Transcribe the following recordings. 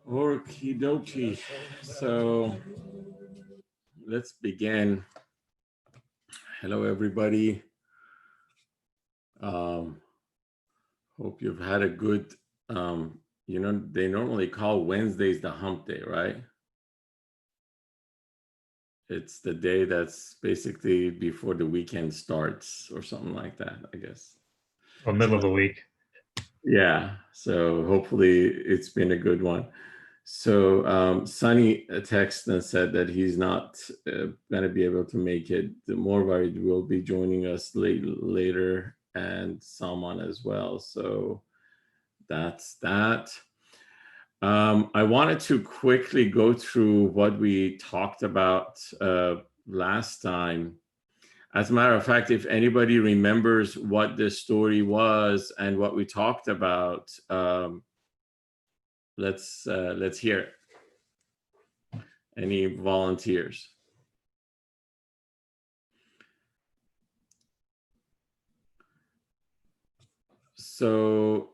Okie dokie. So let's begin. Hello, everybody. Um, Hope you've had a good, they normally call Wednesdays the hump day, right? It's the day that's basically before the weekend starts or something like that, I guess. Or middle of the week. Yeah. So hopefully it's been a good one. So Sonny texted and said that he's not going to be able to make it. The Morvarid will be joining us later, and Salman as well. So that's that. I wanted to quickly go through what we talked about last time. As a matter of fact, if anybody remembers what the story was and what we talked about, let's hear it. Any volunteers? So,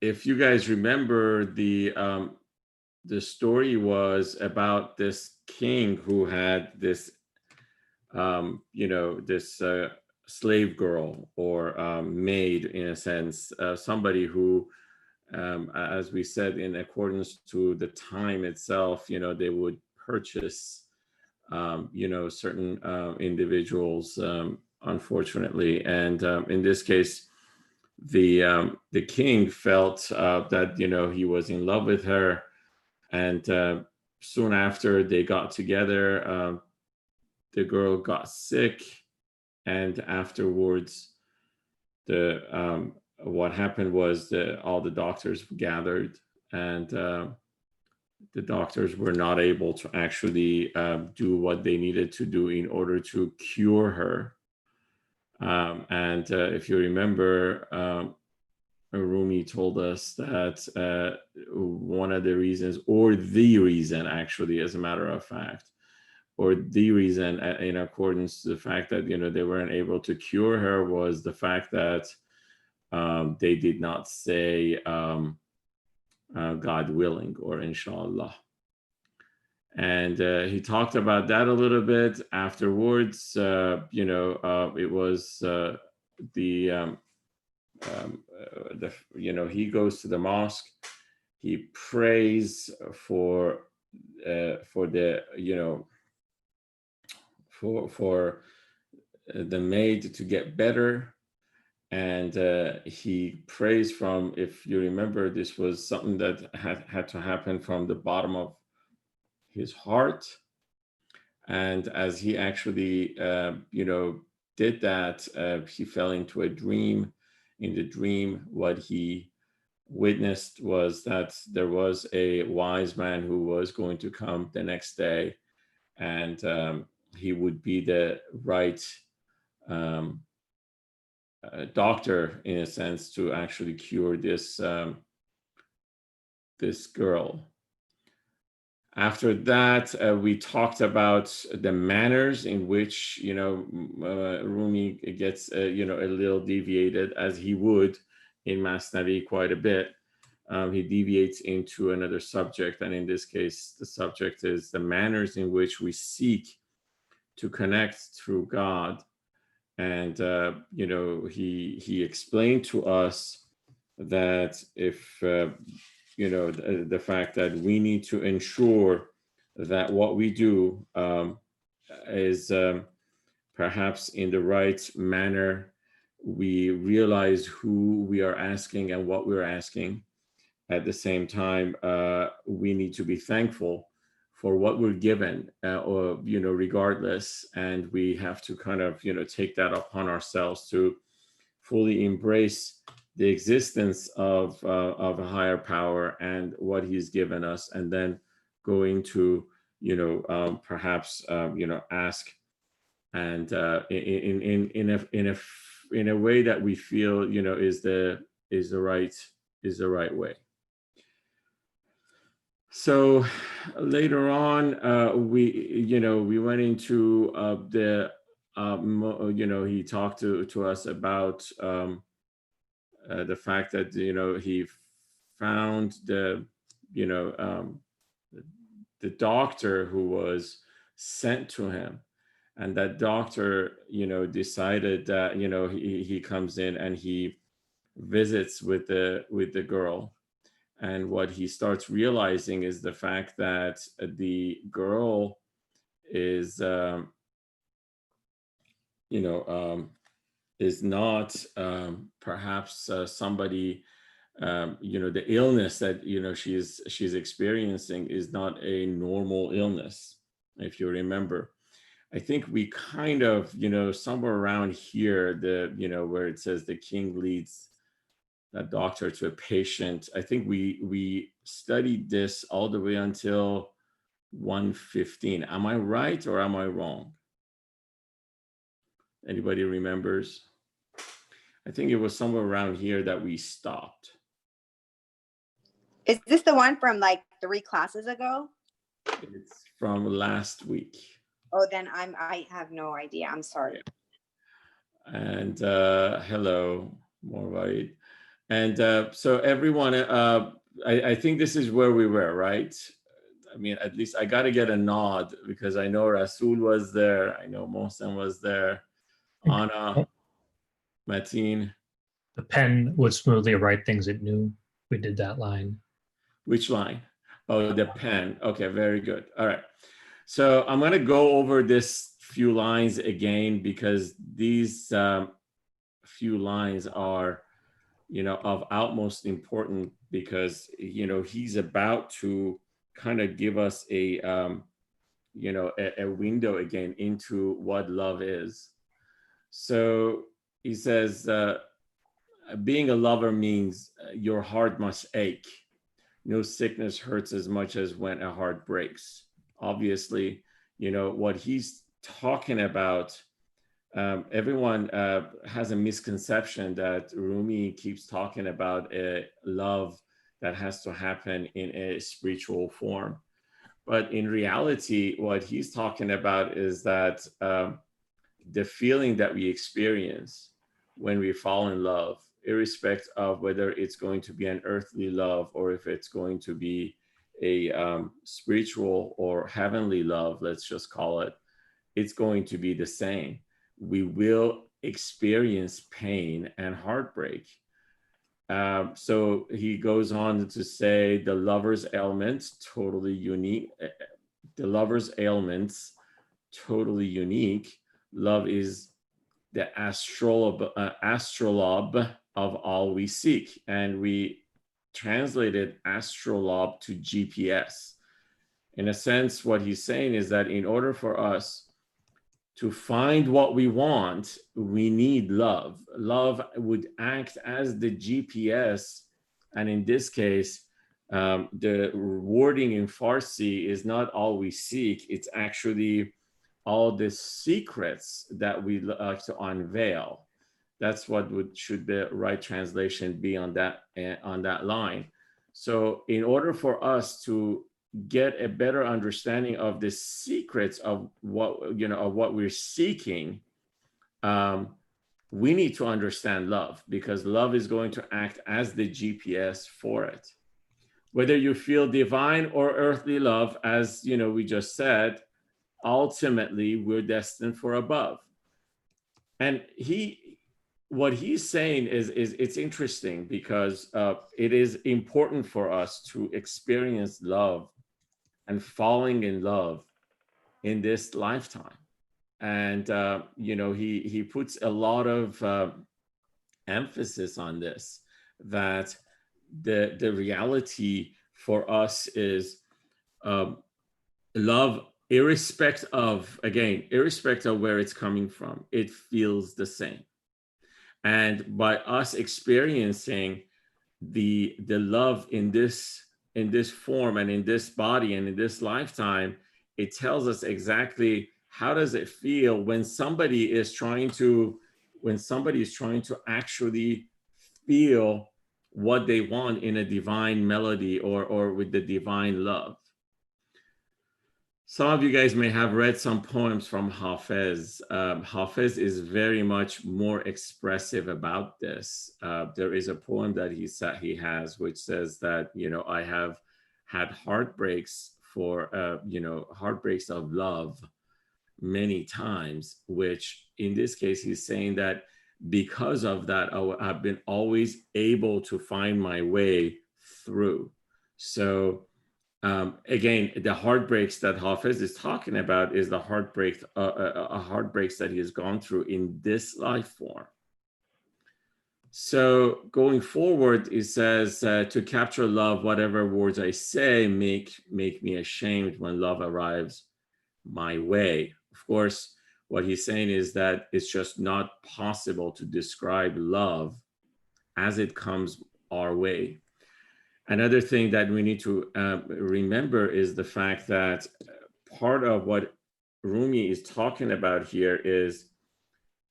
if you guys remember, the story was about this king who had this, this slave girl or maid, in a sense, somebody who, as we said, in accordance to the time itself, they would purchase, certain individuals, unfortunately. And in this case, the king felt that he was in love with her, and soon after they got together, the girl got sick, and afterwards, the what happened was that all the doctors gathered, and the doctors were not able to actually do what they needed to do in order to cure her. And if you remember, Rumi told us that one of the reasons, or the reason, actually, as a matter of fact, or the reason, in accordance to the fact that they weren't able to cure her, was the fact that they did not say God willing or inshallah. And he talked about that a little bit afterwards. It was the he goes to the mosque, he prays for the for the maid to get better, and he prays from, if you remember, this was something that had to happen from the bottom of his heart. And as he actually did that, he fell into a dream. In the dream, what he witnessed was that there was a wise man who was going to come the next day, and he would be the right um, doctor, in a sense, to actually cure this girl. After that, we talked about the manners in which Rumi gets a little deviated, as he would in Masnavi quite a bit. He deviates into another subject, and in this case, the subject is the manners in which we seek to connect through God. And he explained to us that if the fact that we need to ensure that what we do is perhaps in the right manner. We realize who we are asking and what we're asking. At the same time, we need to be thankful for what we're given, or regardless, and we have to kind of take that upon ourselves to fully embrace the existence of a higher power and what he's given us, and then going to perhaps ask, and in a way that we feel is the right way. So later on, we went into he talked to us about the fact that he found you know um, the doctor who was sent to him, and that doctor decided that he comes in and he visits with the girl. And what he starts realizing is the fact that the girl is you know is not perhaps somebody, the illness that she's experiencing is not a normal illness. If you remember, I think we kind of, somewhere around here, where it says the king leads that doctor to a patient, I think we studied this all the way until 115. Am I right or am I wrong? Anybody remembers? I think it was somewhere around here that we stopped. Is this the one from like 3 classes ago? It's from last week. Oh, then I have no idea. I'm sorry. Yeah. And hello, Morvaid. And so everyone, I think this is where we were, right? I mean, at least I got to get a nod because I know Rasul was there. I know Mohsen was there. Anna, Mateen. The pen would smoothly write things it knew. We did that line. Which line? Oh, the pen. Okay, very good. All right. So I'm going to go over this few lines again because these few lines are, of utmost importance because, he's about to kind of give us a window again into what love is. So he says, being a lover means your heart must ache. No sickness hurts as much as when a heart breaks. Obviously, what he's talking about, everyone has a misconception that Rumi keeps talking about a love that has to happen in a spiritual form. But in reality, what he's talking about is that the feeling that we experience when we fall in love, irrespective of whether it's going to be an earthly love or if it's going to be a spiritual or heavenly love, let's just call it, it's going to be the same. We will experience pain and heartbreak. So he goes on to say the lover's ailments totally unique. The lover's ailments totally unique. Love is the astrolabe of all we seek. And we translated astrolabe to GPS. In a sense, what he's saying is that in order for us to find what we want, we need love. Love would act as the GPS. And in this case, the wording in Farsi is not all we seek. It's actually all the secrets that we like to unveil. That's what should the right translation be on that line. So in order for us to get a better understanding of the secrets of what we're seeking, we need to understand love, because love is going to act as the GPS for it. Whether you feel divine or earthly love, as we just said, ultimately we're destined for above. And what he's saying is it's interesting because it is important for us to experience love and falling in love in this lifetime. And he puts a lot of emphasis on this, that the reality for us is love, irrespective of where it's coming from, it feels the same. And by us experiencing the love in this form and in this body and in this lifetime, it tells us exactly how does it feel when somebody is trying to actually feel what they want in a divine melody or with the divine love. Some of you guys may have read some poems from Hafez. Hafez is very much more expressive about this. There is a poem that he has, which says that, I have had heartbreaks heartbreaks of love many times, which in this case, he's saying that because of that, I've been always able to find my way through. So again, the heartbreaks that Hafez is talking about is the heartbreaks that he has gone through in this life form. So going forward, it says, to capture love, whatever words I say make me ashamed when love arrives my way. Of course, what he's saying is that it's just not possible to describe love as it comes our way. Another thing that we need to remember is the fact that part of what Rumi is talking about here is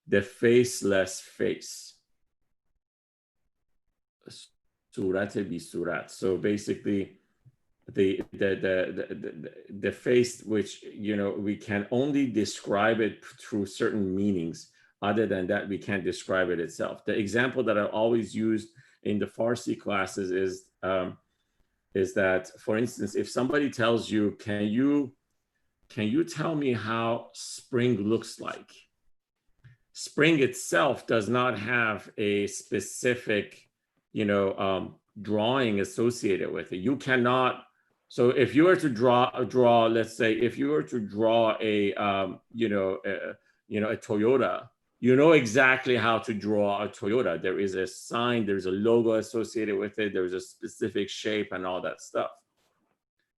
the faceless face. Surat bi surat. So basically, the face, which we can only describe it through certain meanings. Other than that, we can't describe it itself. The example that I always use in the Farsi classes is that, for instance, if somebody tells you, can you tell me how spring looks like? Spring itself does not have a specific, drawing associated with it. You cannot. So if you were to draw, let's say, if you were to draw a Toyota, you know exactly how to draw a Toyota. There is a sign, there's a logo associated with it, there's a specific shape and all that stuff.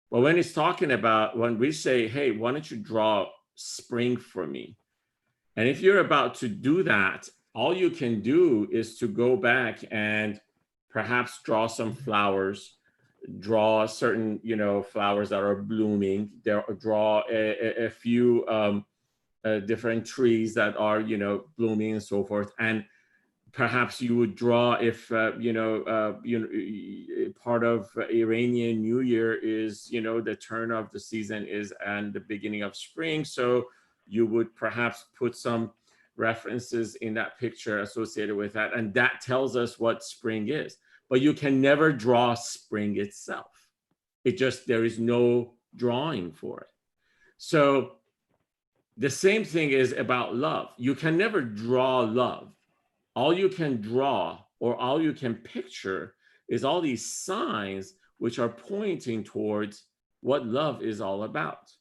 But when it's talking about, when we say, hey, why don't you draw spring for me? And if you're about to do that, all you can do is to go back and perhaps draw some flowers, draw certain, flowers that are blooming, draw a few different trees that are, blooming and so forth. And perhaps you would draw, if part of Iranian New Year is, the turn of the season is and the beginning of spring. So you would perhaps put some references in that picture associated with that. And that tells us what spring is. But you can never draw spring itself. There is no drawing for it. So the same thing is about love. You can never draw love. All you can draw or all you can picture is all these signs which are pointing towards what love is all about.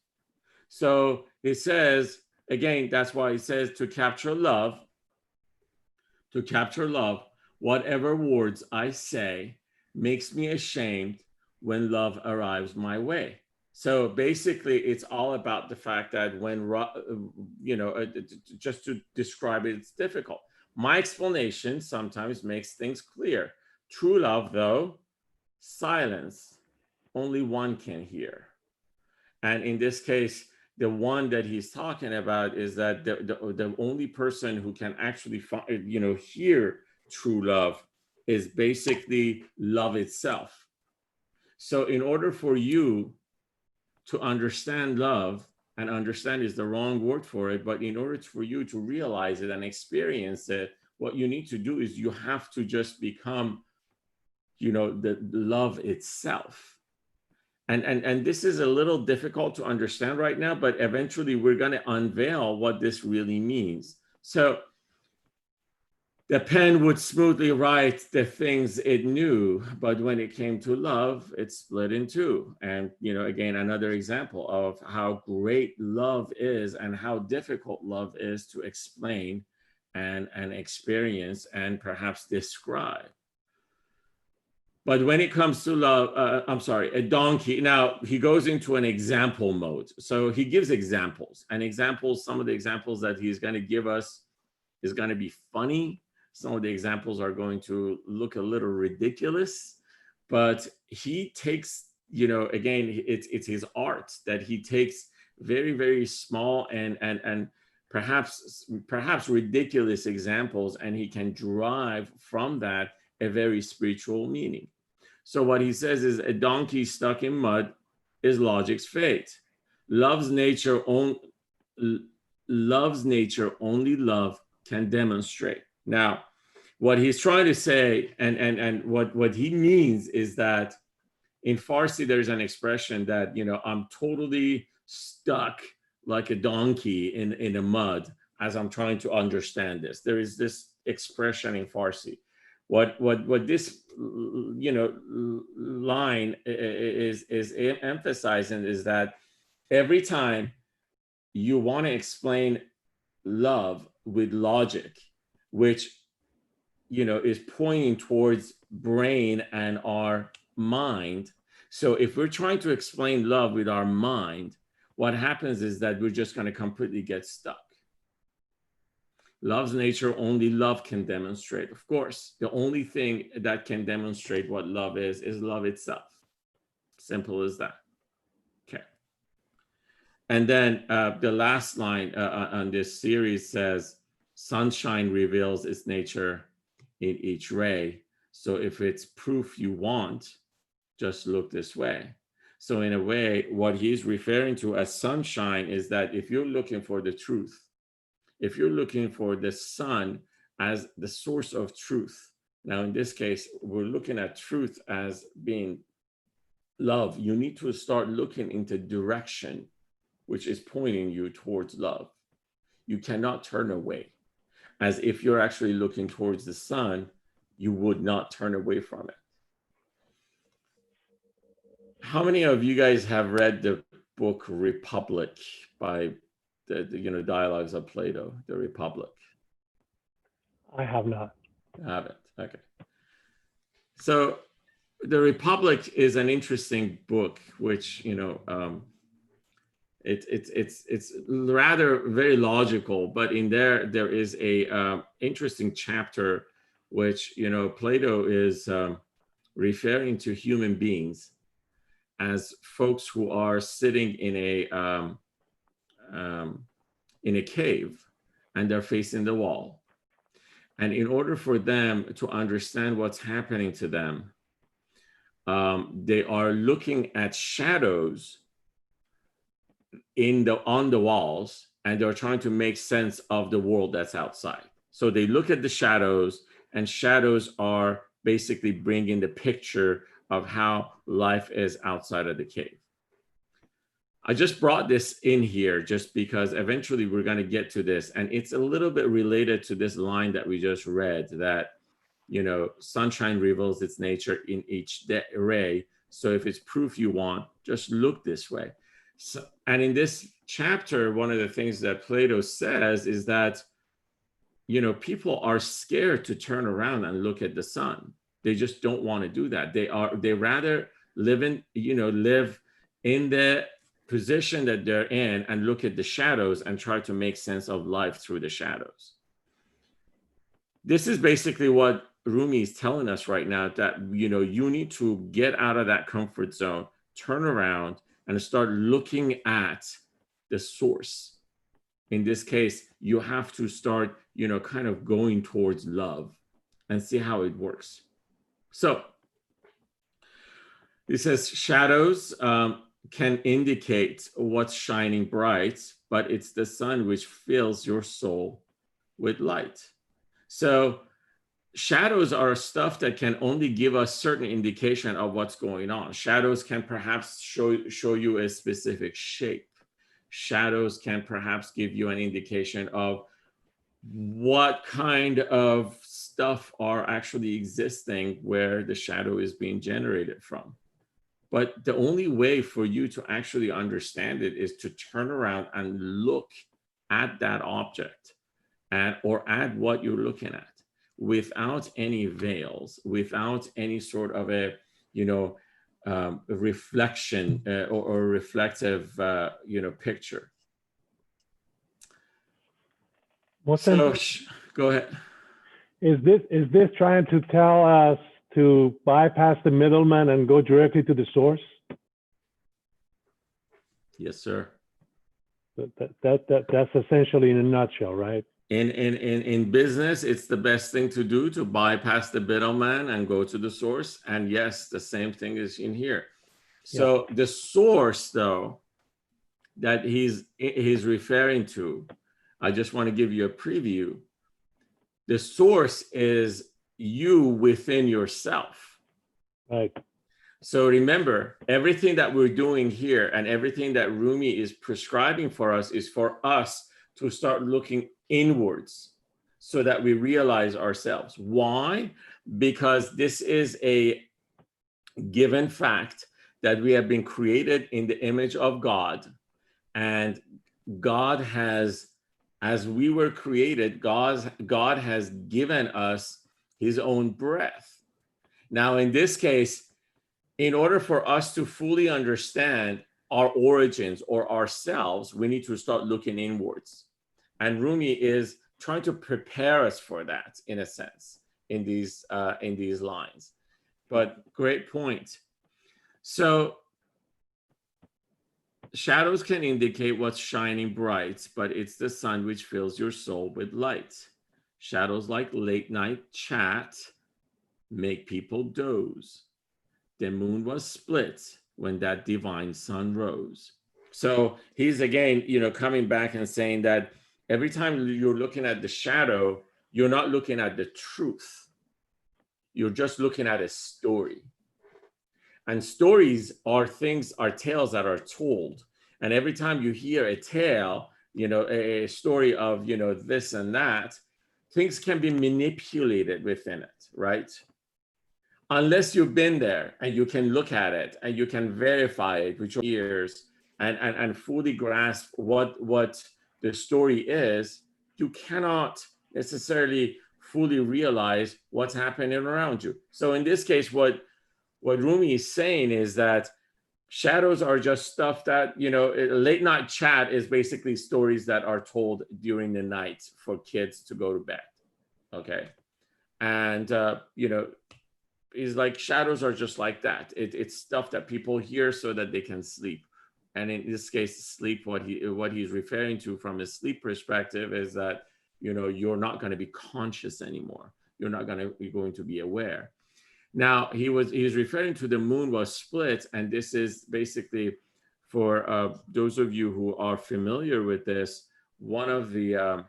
So it says, again, that's why it says to capture love, whatever words I say makes me ashamed when love arrives my way. So basically, it's all about the fact that when, just to describe it, it's difficult. My explanation sometimes makes things clear. True love, though, silence, only one can hear. And in this case, the one that he's talking about is that the only person who can actually hear true love is basically love itself. So in order for you to understand love, and understand is the wrong word for it, but in order for you to realize it and experience it, what you need to do is you have to just become, the love itself. And this is a little difficult to understand right now, but eventually we're going to unveil what this really means. So the pen would smoothly write the things it knew, but when it came to love, it split in two. And, again, another example of how great love is and how difficult love is to explain and experience and perhaps describe. But when it comes to love, a donkey, now he goes into an example mode. So he gives examples, and some of the examples that he's going to give us is going to be funny. Some of the examples are going to look a little ridiculous, but he takes, again, it's his art that he takes very, very small and perhaps ridiculous examples, and he can derive from that a very spiritual meaning. So what he says is, a donkey stuck in mud is logic's fate. love's nature love's nature only love can demonstrate. Now, what he's trying to say, and what he means is that in Farsi, there's an expression that, I'm totally stuck like a donkey in the mud as I'm trying to understand this. There is this expression in Farsi. What this, line is emphasizing is that every time you want to explain love with logic, which is pointing towards brain and our mind. So if we're trying to explain love with our mind, what happens is that we're just going to completely get stuck. Love's nature only love can demonstrate. Of course, the only thing that can demonstrate what love is love itself. Simple as that. Okay. And then the last line on this series says, sunshine reveals its nature in each ray. So if it's proof you want, just look this way. So in a way, what he's referring to as sunshine is that if you're looking for the truth, if you're looking for the sun as the source of truth, now in this case, we're looking at truth as being love, you need to start looking into direction which is pointing you towards love. You cannot turn away. As if you're actually looking towards the sun, you would not turn away from it. How many of you guys have read the book Republic by the Dialogues of Plato, the Republic? I have not. You haven't, okay. So the Republic is an interesting book, which, it's rather very logical, but in there is a interesting chapter which Plato is referring to human beings as folks who are sitting in a cave and they're facing the wall, and in order for them to understand what's happening to them, they are looking at shadows on the walls, and they're trying to make sense of the world that's outside. So they look at the shadows, and shadows are basically bringing the picture of how life is outside of the cave. I just brought this in here just because eventually we're going to get to this, and it's a little bit related to this line that we just read, that sunshine reveals its nature in each ray. So if it's proof you want, just look this way. So, and in this chapter, one of the things that Plato says is that, people are scared to turn around and look at the sun. They just don't want to do that. They rather live in the position that they're in and look at the shadows and try to make sense of life through the shadows. This is basically what Rumi is telling us right now, that, you need to get out of that comfort zone, turn around, and start looking at the source. In this case, you have to start, kind of going towards love and see how it works. So it says shadows can indicate what's shining bright, but it's the sun which fills your soul with light. So shadows are stuff that can only give us certain indication of what's going on. Shadows can perhaps show you a specific shape. Shadows can perhaps give you an indication of what kind of stuff are actually existing where the shadow is being generated from. But the only way for you to actually understand it is to turn around and look at that object or at what you're looking at, without any veils, without any sort of a reflection or reflective picture. So go ahead. Is this trying to tell us to bypass the middleman and go directly to the source? Yes, sir. That's essentially in a nutshell, right? In business, it's the best thing to do, to bypass the middleman and go to the source. And yes, the same thing is in here. So the source, though, that he's referring to, I just want to give you a preview. The source is you within yourself. Right. So remember, everything that we're doing here and everything that Rumi is prescribing for us is for us to start looking inwards so that we realize ourselves. Why? Because this is a given fact that we have been created in the image of God. And God has, as we were created, God has given us his own breath. Now, in this case, in order for us to fully understand our origins or ourselves, we need to start looking inwards. And Rumi is trying to prepare us for that, in a sense, in these lines. But great point. So shadows can indicate what's shining bright, but it's the sun which fills your soul with light. Shadows like late night chat make people doze. The moon was split when that divine sun rose. So he's again, coming back and saying that every time you're looking at the shadow, you're not looking at the truth. You're just looking at a story. And stories are tales that are told. And every time you hear a tale, a story of, this and that, things can be manipulated within it, right? Unless you've been there and you can look at it and you can verify it with your ears and fully grasp what the story is, you cannot necessarily fully realize what's happening around you. So in this case, what Rumi is saying is that shadows are just stuff that, late night chat is basically stories that are told during the night for kids to go to bed. Okay. And, is like shadows are just like that. It's stuff that people hear so that they can sleep. And in this case, sleep, what he's referring to from his sleep perspective is that, you're not going to be conscious anymore. You're going to be aware. Now, he's referring to the moon was split. And this is basically for those of you who are familiar with this, one of the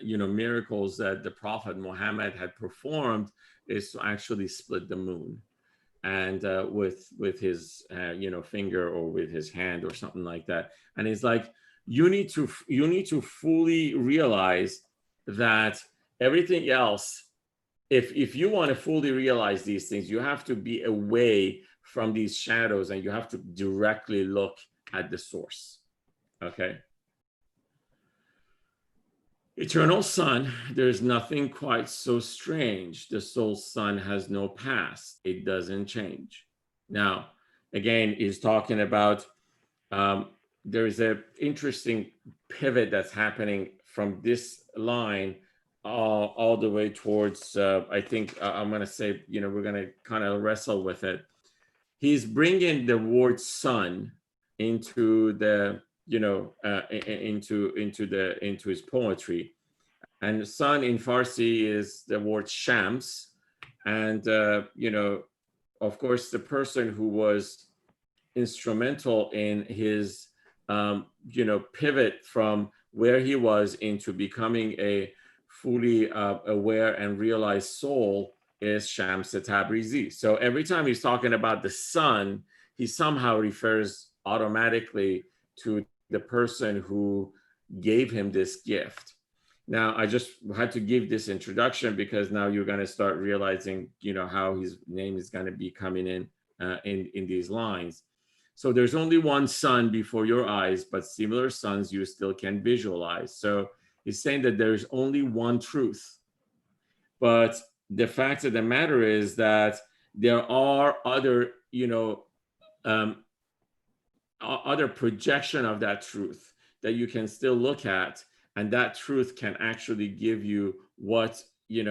miracles that the Prophet Muhammad had performed is to actually split the moon, and with his finger or with his hand or something like that. And it's like you need to fully realize that everything else. If you want to fully realize these things, you have to be away from these shadows and you have to directly look at the source. Okay. Eternal Sun, there's nothing quite so strange. The soul sun has no past. It doesn't change. Now, again, he's talking about there's an interesting pivot that's happening from this line all the way towards, I think I'm going to say, we're going to kind of wrestle with it. He's bringing the word sun into the into his poetry, and sun in Farsi is the word Shams, and of course the person who was instrumental in his pivot from where he was into becoming a fully aware and realized soul is Shams Tabrizi. So every time he's talking about the sun, he somehow refers automatically to the person who gave him this gift. Now, I just had to give this introduction because now you're going to start realizing, how his name is going to be coming in these lines. So there's only one sun before your eyes, but similar suns you still can visualize. So he's saying that there's only one truth. But the fact of the matter is that there are other, other projection of that truth that you can still look at, and that truth can actually give you what give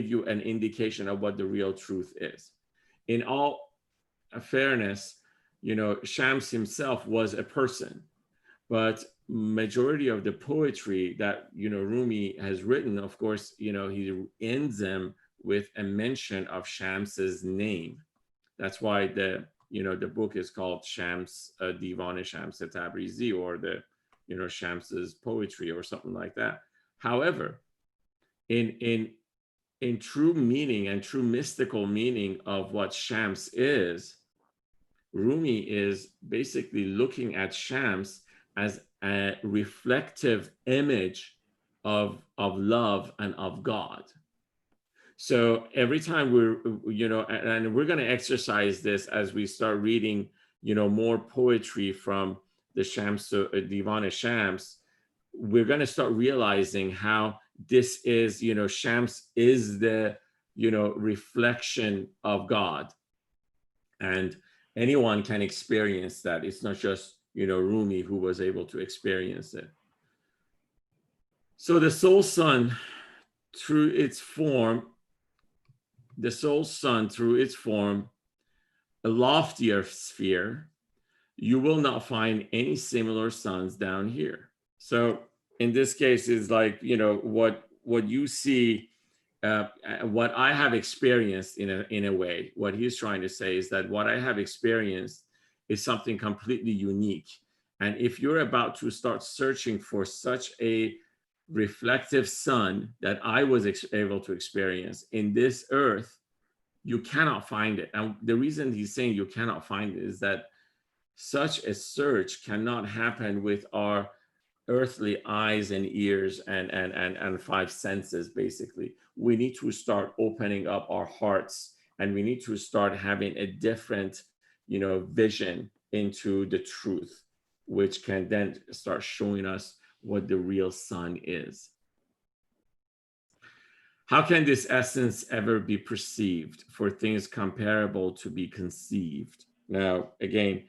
you an indication of what the real truth is. In all fairness, Shams himself was a person, but majority of the poetry that Rumi has written, of course, he ends them with a mention of Shams's name. That's why the the book is called Shams Divan Shams Tabrizi, or the Shams's poetry or something like that. However, in true meaning and true mystical meaning of what Shams is, Rumi is basically looking at Shams as a reflective image of love and of God. So every time and we're going to exercise this as we start reading, more poetry from the Shams, Divan Shams, we're going to start realizing how this is, Shams is the, reflection of God. And anyone can experience that. It's not just, Rumi who was able to experience it. So the soul sun, through its form, a loftier sphere, you will not find any similar suns down here. So in this case, is like, what you see, what I have experienced in a way, what he's trying to say is that what I have experienced is something completely unique. And if you're about to start searching for such a reflective sun that I was able to experience in this earth, you cannot find it. And the reason he's saying you cannot find it is that such a search cannot happen with our earthly eyes and ears and five senses. Basically, we need to start opening up our hearts, and we need to start having a different, vision into the truth, which can then start showing us what the real sun is. How can this essence ever be perceived, for things comparable to be conceived? Now, again,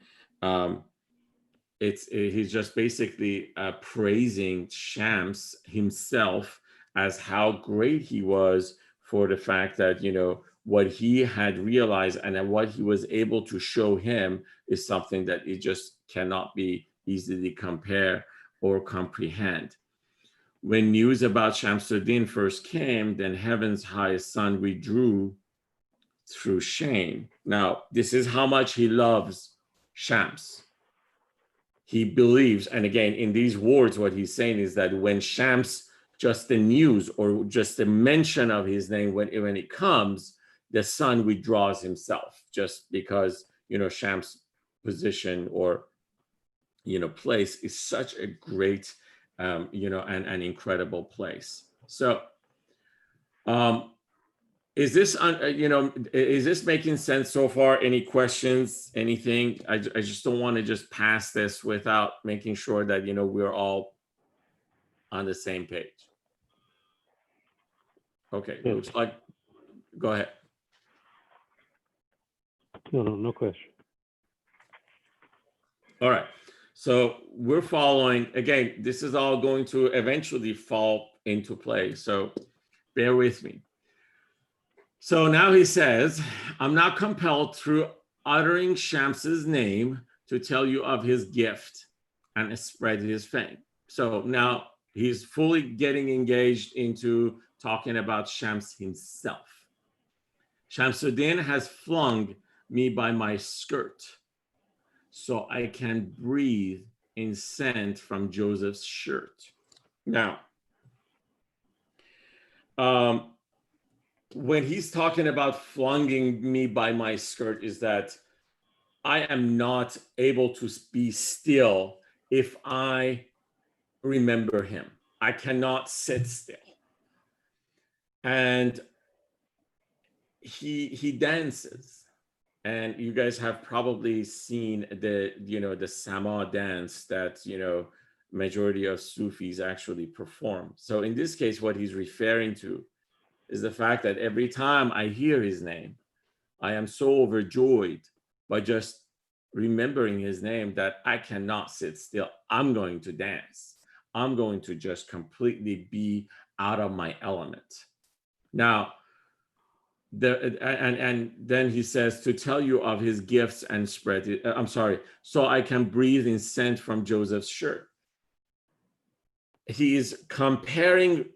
he's just basically praising Shams himself as how great he was for the fact that, what he had realized and what he was able to show him is something that it just cannot be easily compare or comprehend. When news about Shamsuddin first came, then heaven's highest sun withdrew through shame. Now, this is how much he loves Shams. He believes, and again, in these words, what he's saying is that when Shams, just the news or just the mention of his name, when it comes, the sun withdraws himself, just because, Shams' position or, place is such a great, an incredible place. So, is this, is this making sense so far? Any questions, anything? I just don't want to just pass this without making sure that, we're all on the same page. Okay, Yes. looks like, go ahead. No question. All right, so we're following, again, this is all going to eventually fall into place, so bear with me. So now he says, I'm not compelled through uttering Shams's name to tell you of his gift and spread his fame. So now he's fully getting engaged into talking about Shams himself. Shamsuddin has flung me by my skirt, so I can breathe in scent from Joseph's shirt. Now, when he's talking about flunging me by my skirt, is that I am not able to be still if I remember him. I cannot sit still. And he dances. And you guys have probably seen the Sama dance that, majority of Sufis actually perform. So in this case, what he's referring to is the fact that every time I hear his name, I am so overjoyed by just remembering his name that I cannot sit still. I'm going to dance. I'm going to just completely be out of my element. Now, and then he says, to tell you of his gifts and spread it, so I can breathe in scent from Joseph's shirt. He's comparing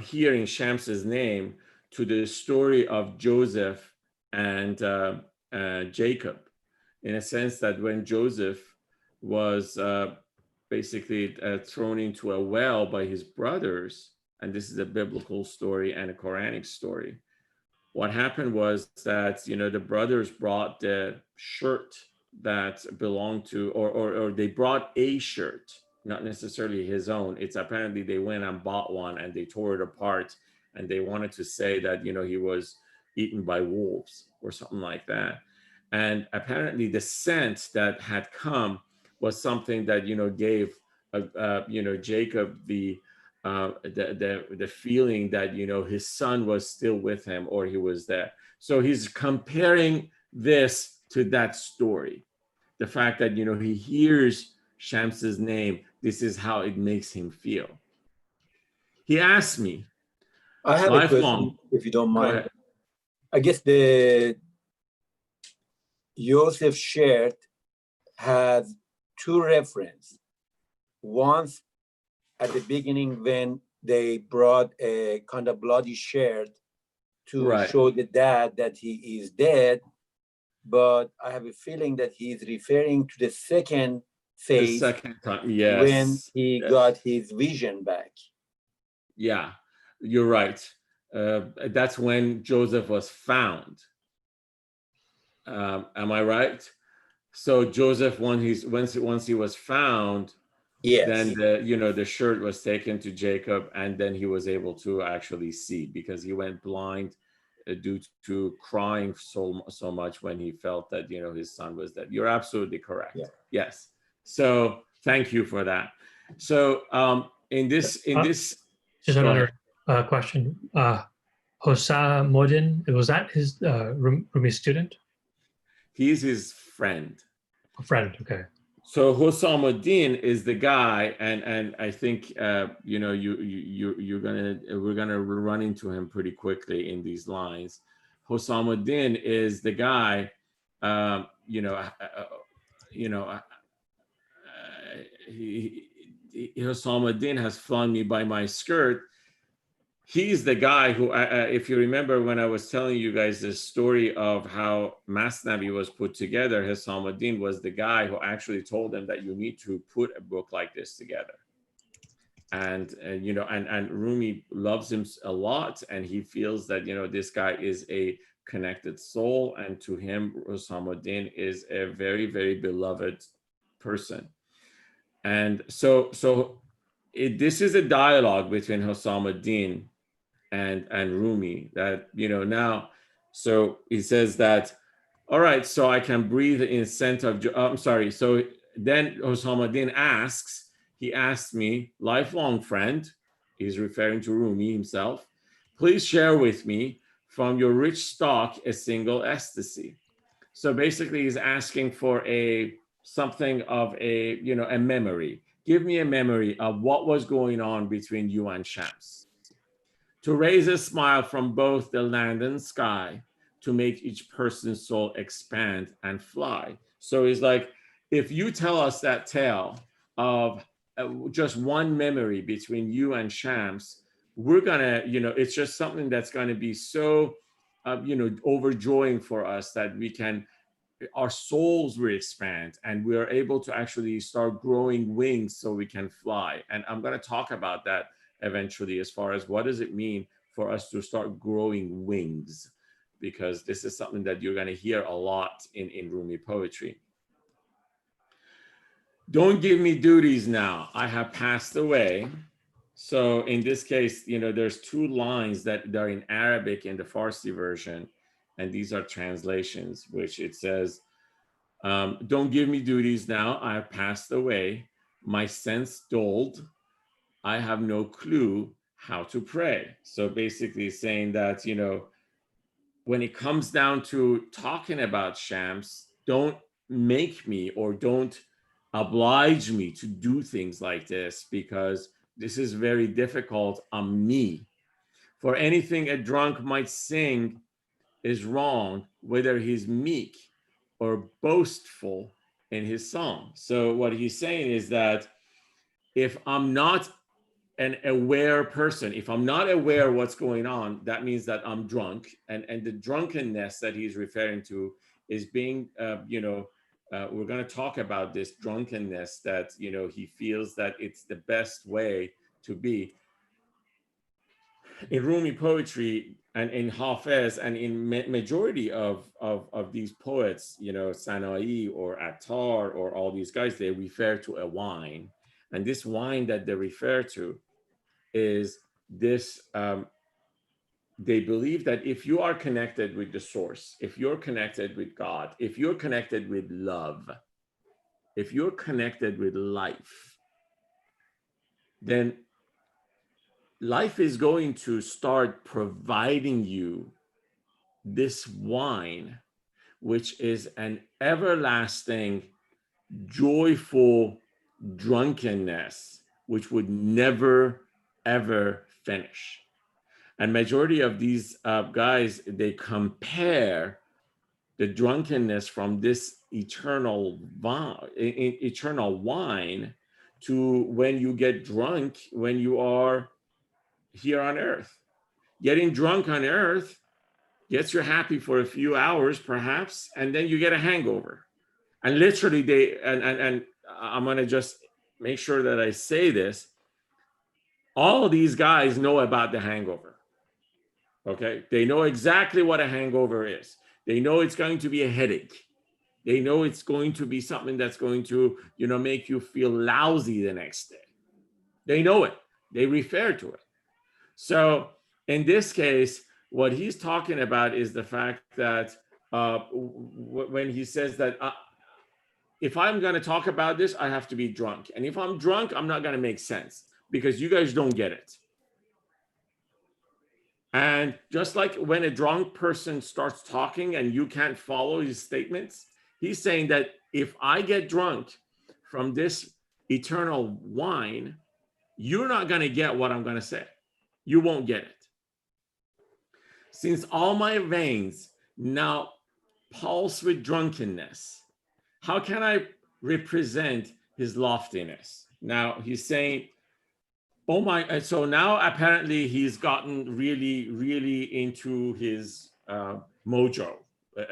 hearing Shams's name to the story of Joseph and Jacob, in a sense that when Joseph was basically thrown into a well by his brothers, and this is a biblical story and a Quranic story, what happened was that, you know, the brothers brought the shirt that belonged to, or they brought a shirt, not necessarily his own. It's apparently they went and bought one and they tore it apart, and they wanted to say that, you know, he was eaten by wolves or something like that. And apparently the scent that had come was something that, you know, gave you know, Jacob the feeling that, you know, his son was still with him, or he was there. So he's comparing this to that story, the fact that, you know, he hears Shams's name. This is how it makes him feel. He asked me, I have a lifelong. question, if you don't Go mind. ahead. I guess the Joseph shirt has two references. Once at the beginning when they brought a kind of bloody shirt to Right. show the dad that he is dead, but I have a feeling that he's referring to the second The phase second time, yes. when he Yes. got his vision back. Yeah, you're right. That's when Joseph was found. Am I right? So Joseph, once he was found, Yes. then the, you know, the shirt was taken to Jacob, and then he was able to actually see, because he went blind due to crying so much when he felt that, you know, his son was dead. You're absolutely correct. Yeah. Yes. So thank you for that. So in this Just go another ahead. question. Hosamodin, was that his Rumi student? He's his friend. A friend, okay. So Hosamuddin is the guy, and I think you know, we're gonna run into him pretty quickly in these lines. Hosamuddin is the guy, you know, Hosamuddin has flung me by my skirt. He's the guy who, if you remember when I was telling you guys this story of how Masnavi was put together, Hisamuddin was the guy who actually told them that you need to put a book like this together. And you know, and Rumi loves him a lot, and he feels that, you know, this guy is a connected soul, and to him, Hisamuddin is a very, very beloved person. And so this is a dialogue between Hisamuddin and Rumi, that, you know, now, so he says that, all right, so I can breathe in scent of, I'm sorry. So then Hosamuddin asks, he asked me, lifelong friend, he's referring to Rumi himself, please share with me from your rich stock a single ecstasy. So basically he's asking for something of a, you know, a memory. Give me a memory of what was going on between you and Shams, to raise a smile from both the land and sky, to make each person's soul expand and fly. So it's like, if you tell us that tale of just one memory between you and Shams, we're gonna, you know, it's just something that's gonna be so, you know, overjoying for us, that we can, our souls will expand, and we are able to actually start growing wings so we can fly. And I'm going to talk about that eventually, as far as what does it mean for us to start growing wings, because this is something that you're going to hear a lot in Rumi poetry. Don't give me duties now, I have passed away. So in this case, you know, there's two lines that are in Arabic in the Farsi version, and these are translations, which it says, don't give me duties now, I have passed away, my sense dulled, I have no clue how to pray. So basically saying that, you know, when it comes down to talking about Shams, don't make me, or don't oblige me to do things like this, because this is very difficult on me. For anything a drunk might sing is wrong, whether he's meek or boastful in his song. So what he's saying is that if I'm not an aware person. If I'm not aware what's going on, that means that I'm drunk. And the drunkenness that he's referring to is being, we're going to talk about this drunkenness that, he feels that it's the best way to be. In Rumi poetry and in Hafez and in majority of these poets, Sanai or Attar or all these guys, they refer to a wine. And this wine that they refer to is this, they believe that if you are connected with the source, if you're connected with God, if you're connected with love, if you're connected with life, then life is going to start providing you this wine, which is an everlasting, joyful drunkenness, which would never, ever finish. And majority of these guys, they compare the drunkenness from this eternal wine to when you get drunk when you are here on earth. Getting drunk on earth gets you happy for a few hours, perhaps, and then you get a hangover. And literally, and I'm gonna just make sure that I say this. All of these guys know about the hangover. Okay, they know exactly what a hangover is. They know it's going to be a headache. They know it's going to be something that's going to, make you feel lousy the next day. They know it. They refer to it. So in this case, what he's talking about is the fact that when he says that if I'm going to talk about this, I have to be drunk. And if I'm drunk, I'm not going to make sense because you guys don't get it. And just like when a drunk person starts talking and you can't follow his statements, he's saying that if I get drunk from this eternal wine, you're not going to get what I'm going to say. You won't get it. Since all my veins now pulse with drunkenness, how can I represent his loftiness? Now he's saying, oh my, so now apparently he's gotten really, really into his mojo,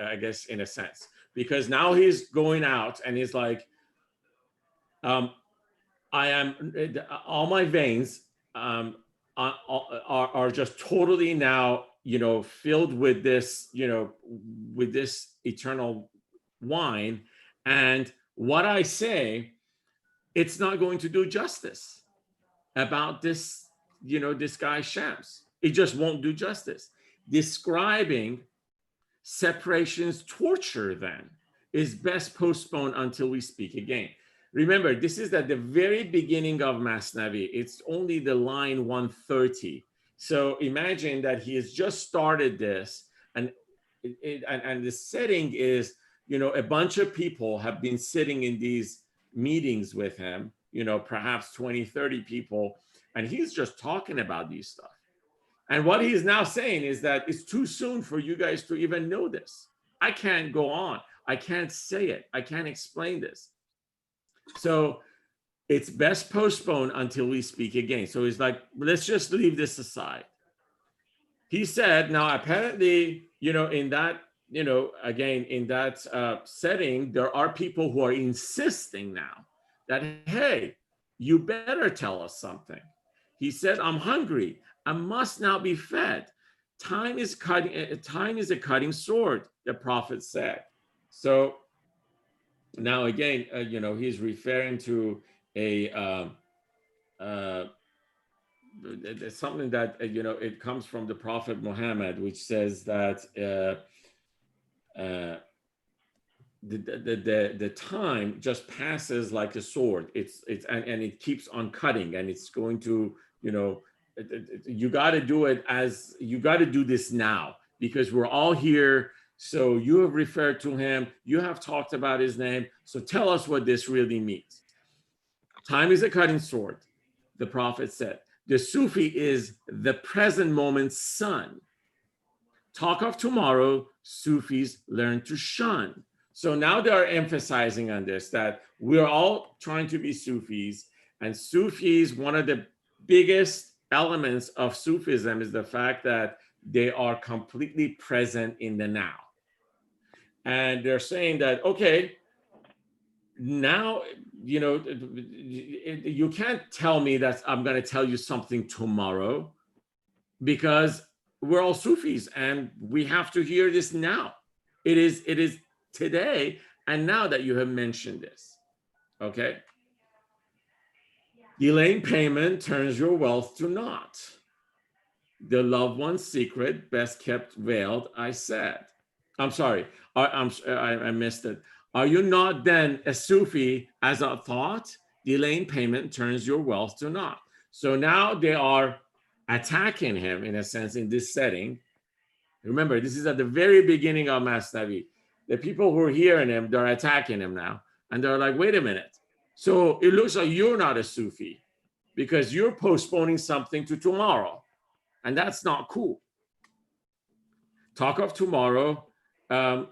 I guess, in a sense, because now he's going out and he's like, I am, all my veins are just totally now, filled with this, with this eternal wine. And what I say, it's not going to do justice about this, this guy Shams. It just won't do justice. Describing separation's torture then is best postponed until we speak again. Remember, this is at the very beginning of Masnavi. It's only the line 130. So imagine that he has just started this, and the setting is, a bunch of people have been sitting in these meetings with him, perhaps 20, 30 people, and he's just talking about these stuff. And what he's now saying is that it's too soon for you guys to even know this. I can't go on. I can't say it. I can't explain this. So it's best postponed until we speak again. So he's like, let's just leave this aside. He said, now apparently, in that, again, in that setting, there are people who are insisting now that, hey, you better tell us something. He said, I'm hungry. I must now be fed. Time is a cutting sword, the prophet said. So now again, he's referring to something that, it comes from the Prophet Muhammad, which says that the time just passes like a sword. It's and it keeps on cutting, and it's going to, you got to do it as you got to do this now because we're all here. So you have referred to him, you have talked about his name. So tell us what this really means. Time is a cutting sword, the prophet said. The Sufi is the present moment's sun. Talk of tomorrow, Sufis learn to shun. So now they are emphasizing on this, that we're all trying to be Sufis, and Sufis, one of the biggest elements of Sufism is the fact that they are completely present in the now. And they're saying that, okay, now, you can't tell me that I'm going to tell you something tomorrow, because we're all Sufis and we have to hear this now. It is today and now that you have mentioned this. Okay. Delaying payment turns your wealth to naught. The loved one's secret, best kept veiled, I said. I'm sorry, I missed it. Are you not then a Sufi as a thought? Delaying payment turns your wealth to naught. So now they are attacking him in a sense in this setting. Remember, this is at the very beginning of Masnavi. The people who are hearing him, they're attacking him now. And they're like, wait a minute. So it looks like you're not a Sufi because you're postponing something to tomorrow. And that's not cool. Talk of tomorrow. Are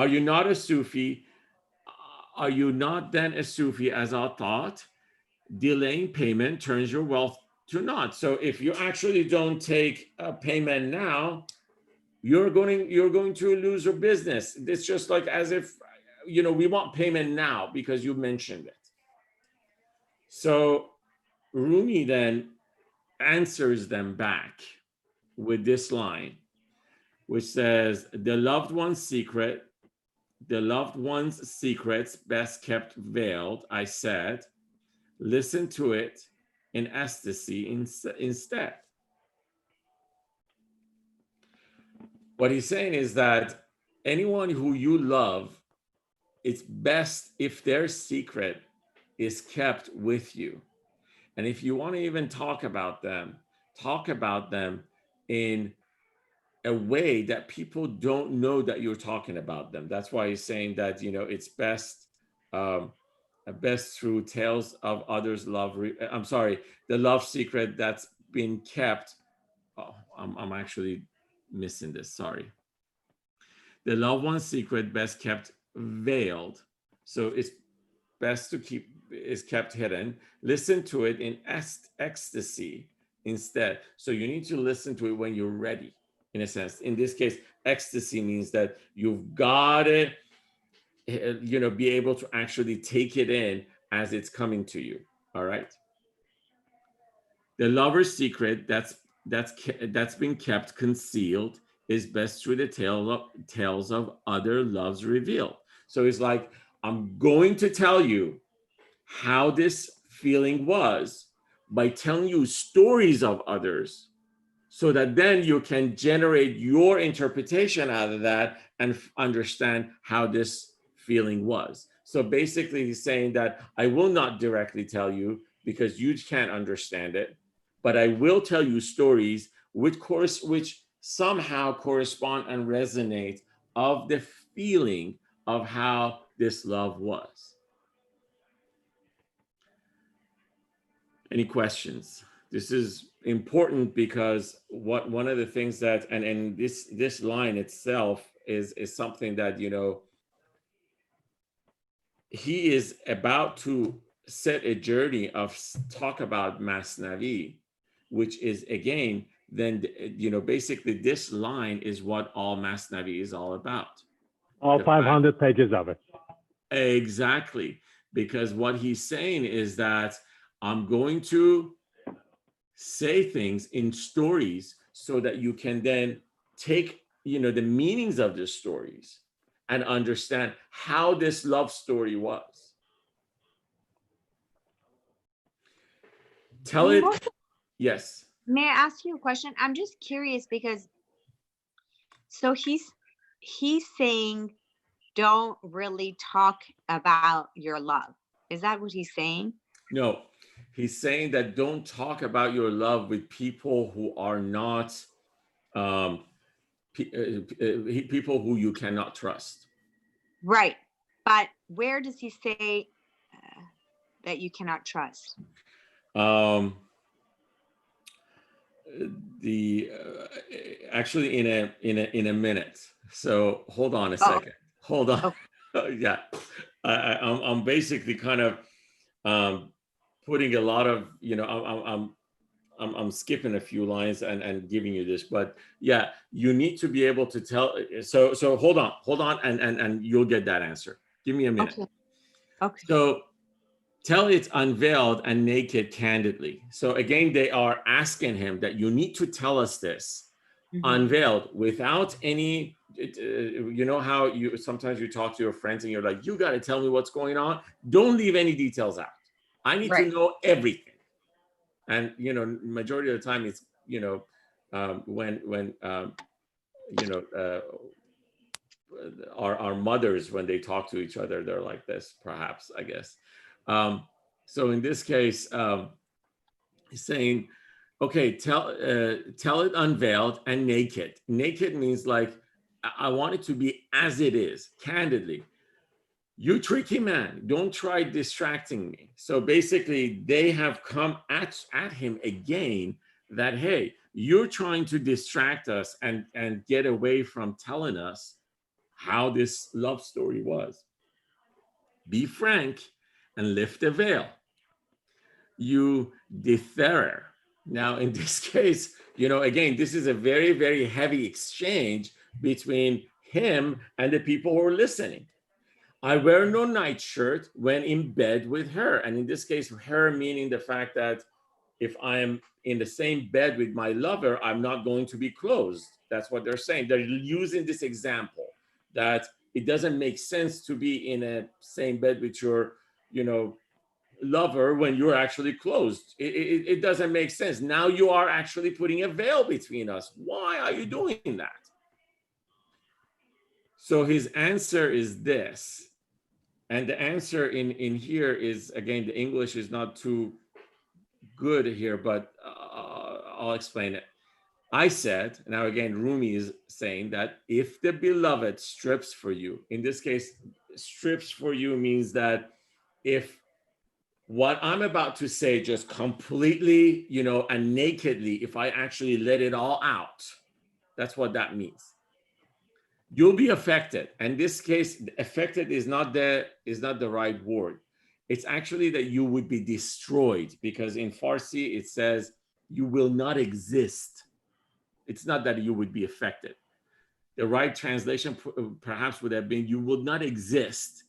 you not a Sufi? Are you not then a Sufi as I thought? Delaying payment turns your wealth to naught. So if you actually don't take a payment now, you're going to lose your business. It's just like as if, we want payment now because you mentioned it. So Rumi then answers them back with this line, which says, the loved one's secrets best kept veiled, I said, listen to it in ecstasy instead. What he's saying is that anyone who you love, it's best if their secret is kept with you. And if you want to even talk about them in a way that people don't know that you're talking about them. That's why he's saying that, it's best through tales of others' love. The love secret that's been kept. Oh, I'm actually missing this. Sorry. The loved one's secret best kept veiled. So it's best to is kept hidden. Listen to it in ecstasy instead. So you need to listen to it when you're ready, in a sense. In this case, ecstasy means that you've got to, be able to actually take it in as it's coming to you. All right. The lover's secret that's been kept concealed is best through the tales of other loves revealed. So it's like, I'm going to tell you how this feeling was by telling you stories of others, so that then you can generate your interpretation out of that and understand how this feeling was. So basically he's saying that I will not directly tell you because you can't understand it, but I will tell you stories which somehow correspond and resonate of the feeling of how this love was. Any questions? This is important because one of the things that, and this line itself is something that, he is about to set a journey of talk about Masnavi, which is again, then, basically this line is what all Masnavi is all about. All 500 pages of it. Exactly. Because what he's saying is that I'm going to say things in stories so that you can then take, the meanings of the stories and understand how this love story was. Tell it. Yes. May I ask you a question? I'm just curious because so he's saying don't really talk about your love. Is that what he's saying? No, he's saying that don't talk about your love with people who are not people who you cannot trust. Right. But where does he say that you cannot trust? Actually in a minute. So hold on a second. Hold on. Yeah, I'm basically kind of putting a lot of, I'm skipping a few lines and giving you this, but yeah, you need to be able to tell. So hold on, and you'll get that answer. Give me a minute. Okay. Okay. So tell it unveiled and naked candidly. So again, they are asking him that you need to tell us this Mhm. unveiled without any. You know how you sometimes you talk to your friends and you're like, you got to tell me what's going on. Don't leave any details out. I need to Right. know everything. And majority of the time it's when our mothers, when they talk to each other, they're like this, perhaps, I guess. So in this case, he's saying, okay, tell it unveiled and naked. Naked means like I want it to be as it is, candidly. You tricky man, don't try distracting me. So basically, they have come at him again that, hey, you're trying to distract us and get away from telling us how this love story was. Be frank and lift the veil. You deferrer. Now, in this case, again, this is a very, very heavy exchange between him and the people who are listening. I wear no nightshirt when in bed with her. And in this case, her meaning the fact that if I am in the same bed with my lover, I'm not going to be clothed. That's what they're saying. They're using this example that it doesn't make sense to be in a same bed with your, lover when you're actually clothed. It doesn't make sense. Now you are actually putting a veil between us. Why are you doing that? So his answer is this. And the answer in here is, again, the English is not too good here, but I'll explain it. I said, now again, Rumi is saying that if the beloved strips for you, in this case, strips for you means that if what I'm about to say just completely, and nakedly, if I actually let it all out, that's what that means. You'll be affected. And this case, affected is not the right word. It's actually that you would be destroyed, because in Farsi it says you will not exist. It's not that you would be affected. The right translation perhaps would have been you will not exist.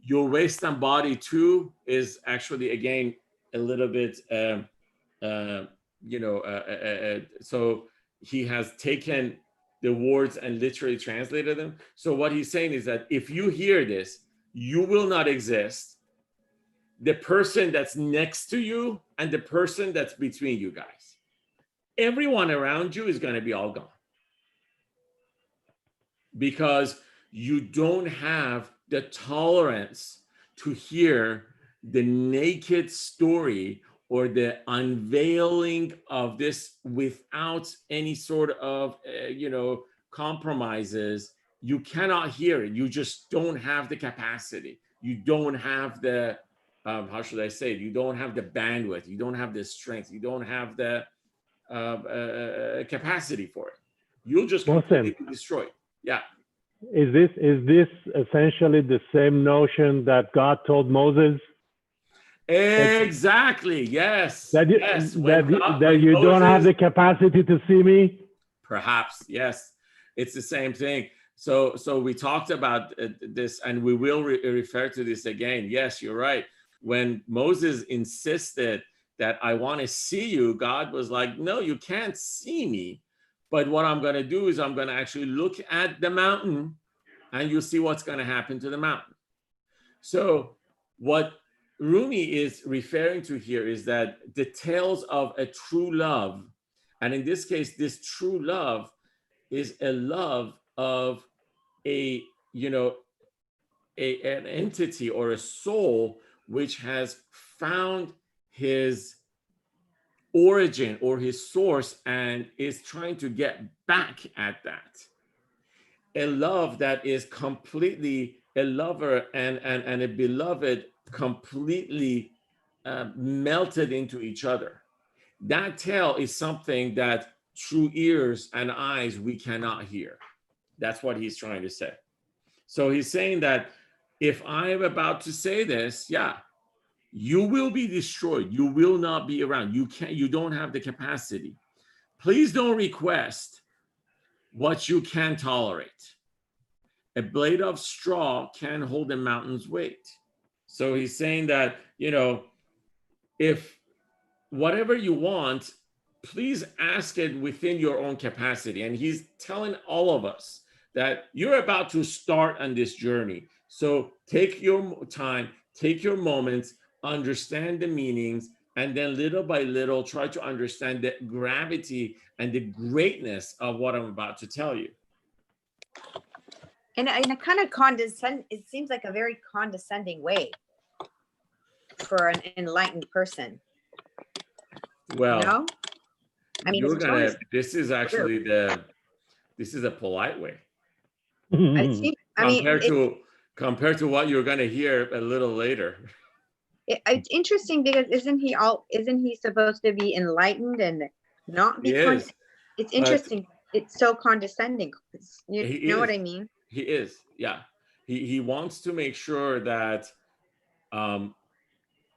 Your waist and body too is actually, again, a little bit so he has taken the words and literally translated them. So what he's saying is that if you hear this, you will not exist. The person that's next to you and the person that's between you guys, everyone around you is going to be all gone, because you don't have the tolerance to hear the naked story or the unveiling of this without any sort of compromises. You cannot hear it. You just don't have the capacity. You don't have the how should I say it? You don't have the bandwidth. You don't have the strength. You don't have the capacity for it. You'll just completely Mohsen, be destroyed. Yeah. is this essentially the same notion that God told Moses? Exactly. Yes. That Yes. When you don't have Moses, the capacity to see me? perhaps, yes, it's the same thing. So we talked about this, and we will refer to this again. Yes, you're right. When Moses insisted that I want to see you, God was like, no, you can't see me. But what I'm going to do is I'm going to actually look at the mountain, and you'll see what's going to happen to the mountain. So what Rumi is referring to here is that the tales of a true love, and in this case, this true love is a love of an entity or a soul which has found his origin or his source and is trying to get back at that. A love that is completely a lover and a beloved completely melted into each other. That tale is something that through ears and eyes we cannot hear. That's what he's trying to say. So he's saying that if I'm about to say this, yeah, You will be destroyed. You will not be around. You don't have the capacity. Please don't request what you can tolerate. A blade of straw can hold a mountain's weight. So he's saying that, if whatever you want, please ask it within your own capacity. And he's telling all of us that you're about to start on this journey. So take your time, take your moments, understand the meanings, and then little by little try to understand the gravity and the greatness of what I'm about to tell you. In a kind of it seems like a very condescending way for an enlightened person. Well, no? I mean, this is actually this is a polite way. Compared to what you're gonna hear a little later. It's interesting because isn't he supposed to be enlightened and not be? It's interesting. It's so condescending. You know what I mean? He is, yeah. He wants to make sure that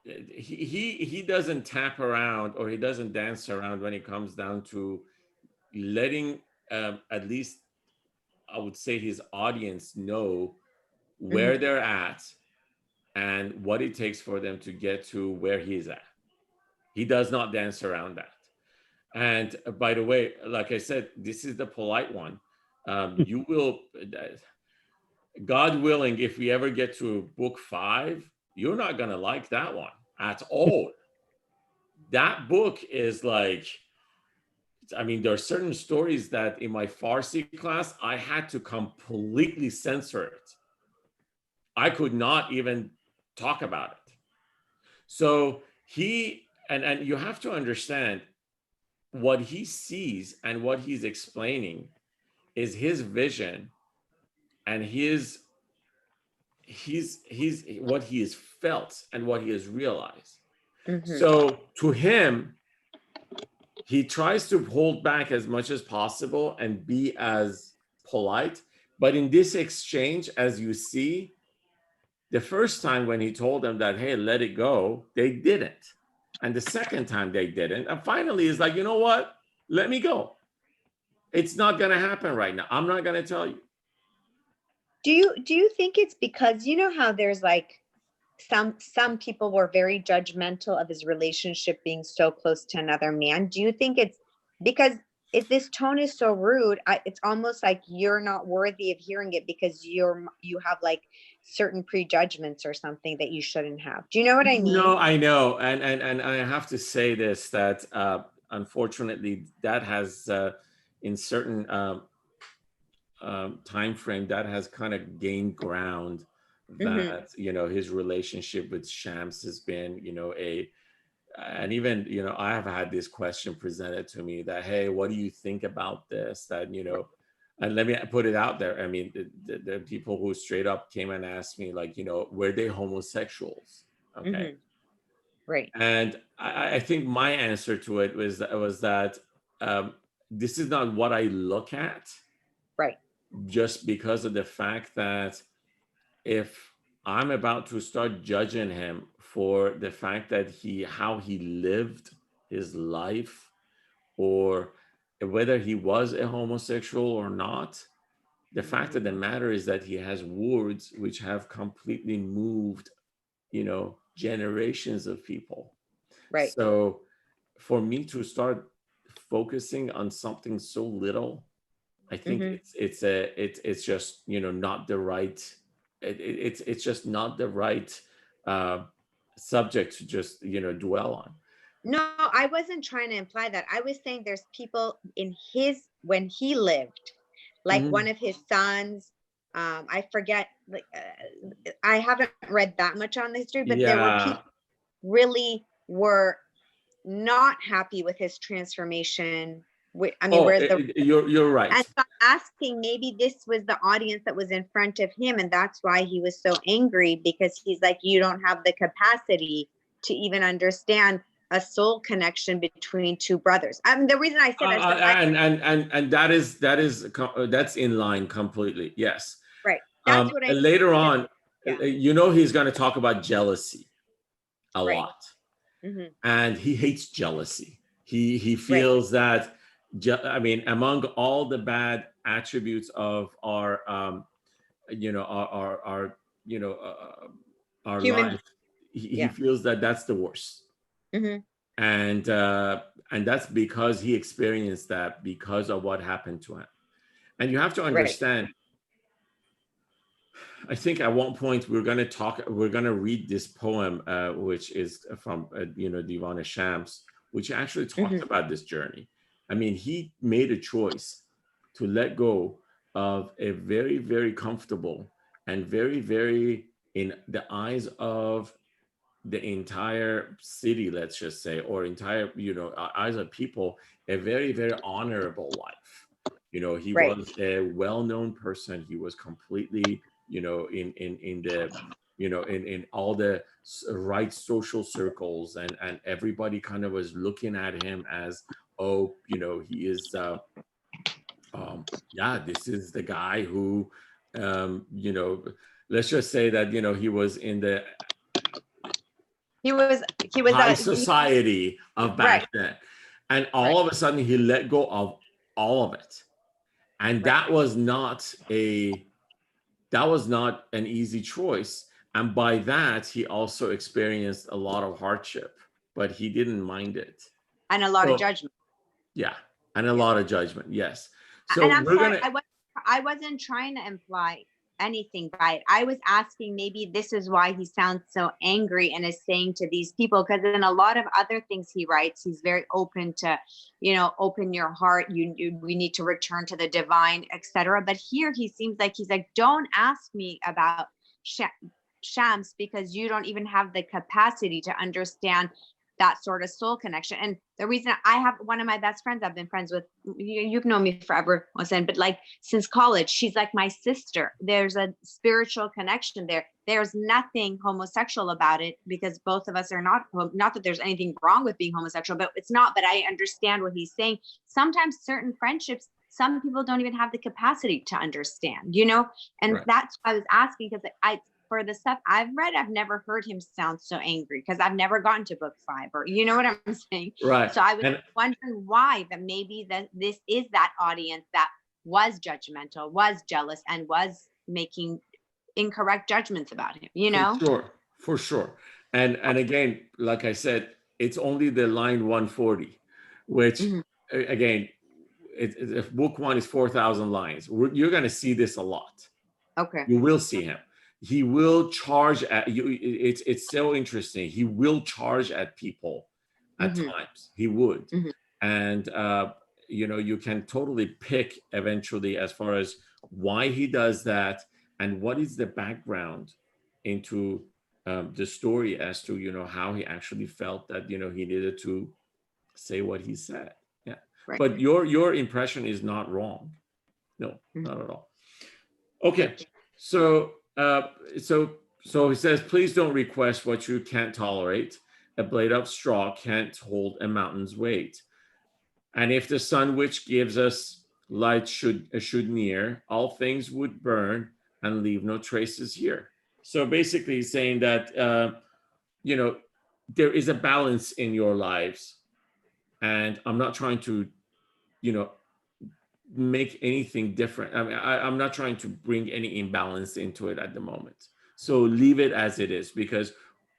he doesn't tap around or he doesn't dance around when it comes down to letting at least I would say his audience know where they're at and what it takes for them to get to where he's at. He does not dance around that. And by the way, like I said, this is the polite one. You will, God willing, if we ever get to book 5, you're not going to like that one at all. That book is like, I mean, there are certain stories that in my Farsi class, I had to completely censor it. I could not even talk about it. So and you have to understand what he sees and what he's explaining is his vision and he's what he has felt and what he has realized. So to him, he tries to hold back as much as possible and be as polite. But in this exchange, as you see, the first time when he told them that, hey, let it go, they didn't. And the second time they didn't. And finally, he's like, you know what? Let me go. It's not going to happen right now. I'm not going to tell you. Do you think it's because, you know how there's like some people were very judgmental of his relationship being so close to another man? Do you think it's because if this tone is so rude, it's almost like you're not worthy of hearing it because you have like certain prejudgments or something that you shouldn't have? Do you know what I mean? No, I know. And I have to say this, that unfortunately that has in certain time frame that has kind of gained ground that his relationship with Shams has been and even I have had this question presented to me that, hey, what do you think about this, that and let me put it out there. I mean, the people who straight up came and asked me, like, were they homosexuals? Okay. Right. And I think my answer to it was that this is not what I look at. Right. Just because of the fact that if I'm about to start judging him for the fact that how he lived his life, or whether he was a homosexual or not, the fact of the matter is that he has words which have completely moved, generations of people. Right. So for me to start focusing on something so little, I think it's just not the right. It's just not the right subject to just dwell on. No, I wasn't trying to imply that. I was saying there's people when he lived, like one of his sons. I forget. Like I haven't read that much on the history, but there were people really were not happy with his transformation. You're right. And so I'm asking, maybe this was the audience that was in front of him, and that's why he was so angry, because he's like, you don't have the capacity to even understand a soul connection between two brothers. I mean, the reason I said and that's in line completely. Yes. Right. That's what I later on, he's going to talk about jealousy. a Right. lot. Mhm. And he hates jealousy. He feels that, I mean, among all the bad attributes of our, you know, our you know, our Human. life, he Yeah. feels that that's the worst. Mhm. And that's because he experienced that because of what happened to him. And you have to Right. understand, I think at one point we're going to read this poem, which is from, you know, Divan Shams, which actually talks Mhm. about this journey. I mean, he made a choice to let go of a very, very comfortable and very, very, in the eyes of the entire city, let's just say, or entire, you know, eyes of people, a very, very honorable life. You know, he Right. was a well-known person. He was completely, you know, in the, you know, in all the right social circles, and everybody kind of was looking at him as, oh, you know, he is yeah, this is the guy who, you know, let's just say that, you know, he was in the He was high he, society of right. back then. And Right. all of a sudden he let go of all of it. And Right. that was not an easy choice. And by that, he also experienced a lot of hardship, but he didn't mind it. And a lot of So judgment. yeah, and a Yeah. lot of judgment. Yes. And So I'm we're sorry, gonna I wasn't trying to imply anything by it. I was asking maybe this is why he sounds so angry and is saying to these people, because in a lot of other things he writes, he's very open to, you know, open your heart. We need to return to the divine, etc. But here he seems like he's like, don't ask me about Shams because you don't even have the capacity to understand that sort of soul connection. And the reason I have one of my best friends I've been friends with, you've known me forever, Mohsen, but like since college, she's like my sister. There's a spiritual connection there. There's nothing homosexual about it because both of us are not that there's anything wrong with being homosexual, but it's not. But I understand what he's saying. Sometimes certain friendships, some people don't even have the capacity to understand, you know? And right. that's why I was asking, because for the stuff I've read, I've never heard him sound so angry because I've never gotten to book 5, or you know what I'm saying? Right. So I was And wondering why that maybe that this is that audience that was judgmental, was jealous, and was making incorrect judgments about him, you know? for sure. And again, like I said, it's only the line 140, which Mhm. again, if book 1 is 4,000 lines, you're going to see this a lot. Okay. You will see him. He will charge at you. It's so interesting. He will charge at people at Mhm. times. He would, Mhm. and you know, you can totally pick eventually as far as why he does that and what is the background into the story as to, you know, how he actually felt that, you know, he needed to say what he said. Yeah, Right. but your impression is not wrong. No, Mhm. not at all. Okay, so so he says, please don't request what you can't tolerate. A blade of straw can't hold a mountain's weight. And if the sun which gives us light should near, all things would burn and leave no traces here. So basically, he's saying that you know, there is a balance in your lives, and I'm not trying to, you know, make anything different. I mean, I'm not trying to bring any imbalance into it at the moment. So leave it as it is, because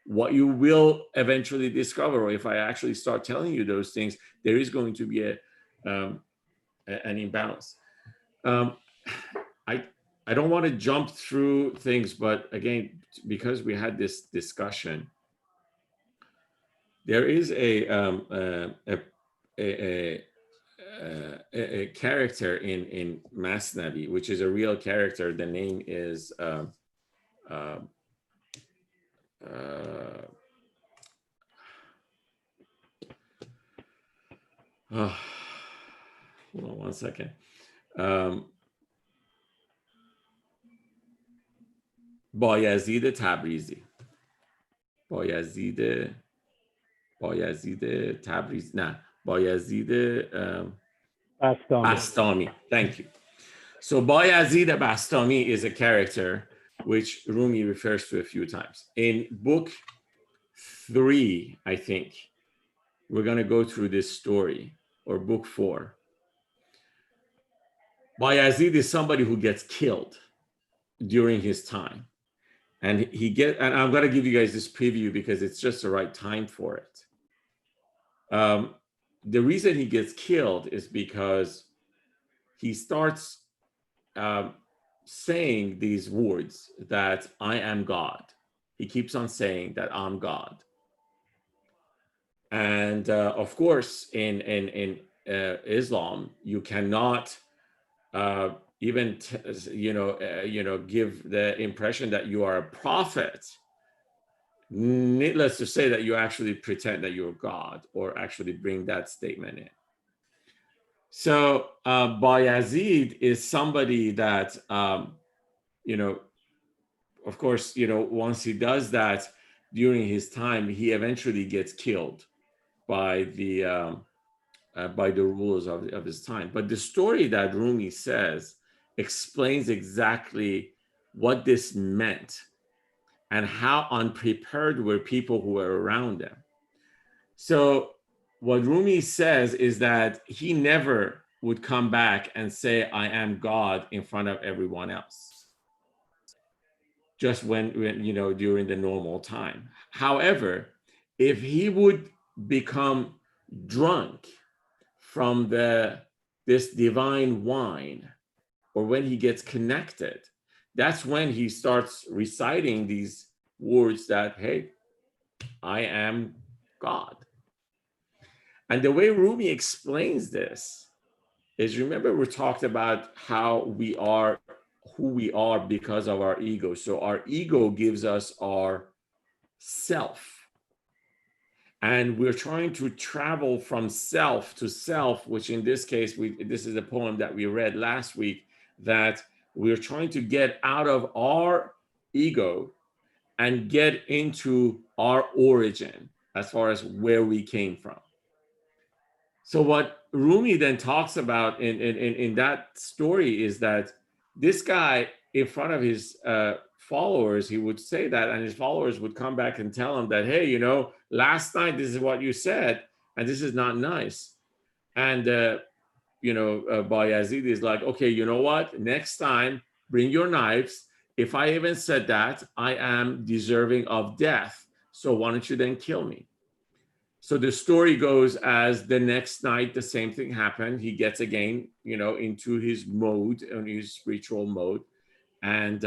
what you will eventually discover, or if I actually start telling you those things, there is going to be an imbalance. Um, I I don't want to jump through things, but again, because we had this discussion, there is a a character in Masnavi, which is a real character. The name is uh, oh, hold on one second. Bayezid Tabrizi. Bayezid Tabrizi. Nah, Bayezid Bastami. Bastami. Thank you. So Bayezid Bastami is a character which Rumi refers to a few times. In book 3, I think, we're going to go through this story, or book 4. Bayazid is somebody who gets killed during his time. And I'm going to give you guys this preview because it's just the right time for it. The reason he gets killed is because he starts saying these words that I am God. He keeps on saying that I'm God. And of course, in Islam, you cannot even give the impression that you are a prophet. Needless to say that you actually pretend that you're God, or actually bring that statement in. So Bayazid is somebody that of course, once he does that during his time, he eventually gets killed by the rulers of his time. But the story that Rumi says explains exactly what this meant and how unprepared were people who were around them. So what Rumi says is that he never would come back and say, I am God in front of everyone else, just when during the normal time. However, if he would become drunk from this divine wine, or when he gets connected, that's when he starts reciting these words that, hey, I am God. And the way Rumi explains this is, remember, we talked about how we are who we are because of our ego. So our ego gives us our self. And we're trying to travel from self to self, which in this case, this is a poem that we read last week, that we're trying to get out of our ego and get into our origin as far as where we came from. So what Rumi then talks about in that story is that this guy, in front of his followers, he would say that, and his followers would come back and tell him that, hey, last night this is what you said, and this is not nice. And Bayazid is like, okay, you know what? Next time, bring your knives. If I even said that, I am deserving of death. So why don't you then kill me? So the story goes as the next night, the same thing happened. He gets again, into his mode, in his spiritual mode. And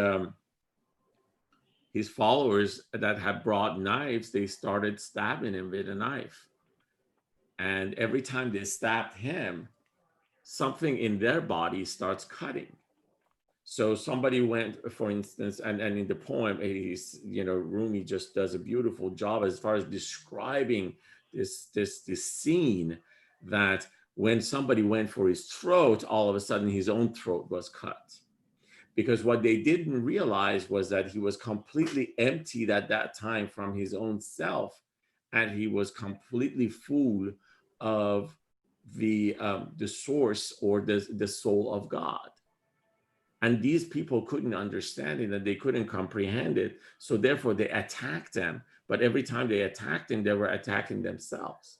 his followers that had brought knives, they started stabbing him with a knife. And every time they stabbed him, something in their body starts cutting. So somebody went, for instance, and in the poem, Rumi just does a beautiful job as far as describing this scene, that when somebody went for his throat, all of a sudden his own throat was cut. Because what they didn't realize was that he was completely emptied at that time from his own self, and he was completely full of the source, or the soul of God. And these people couldn't understand it, and they couldn't comprehend it. So therefore they attacked them. But every time they attacked him, they were attacking themselves.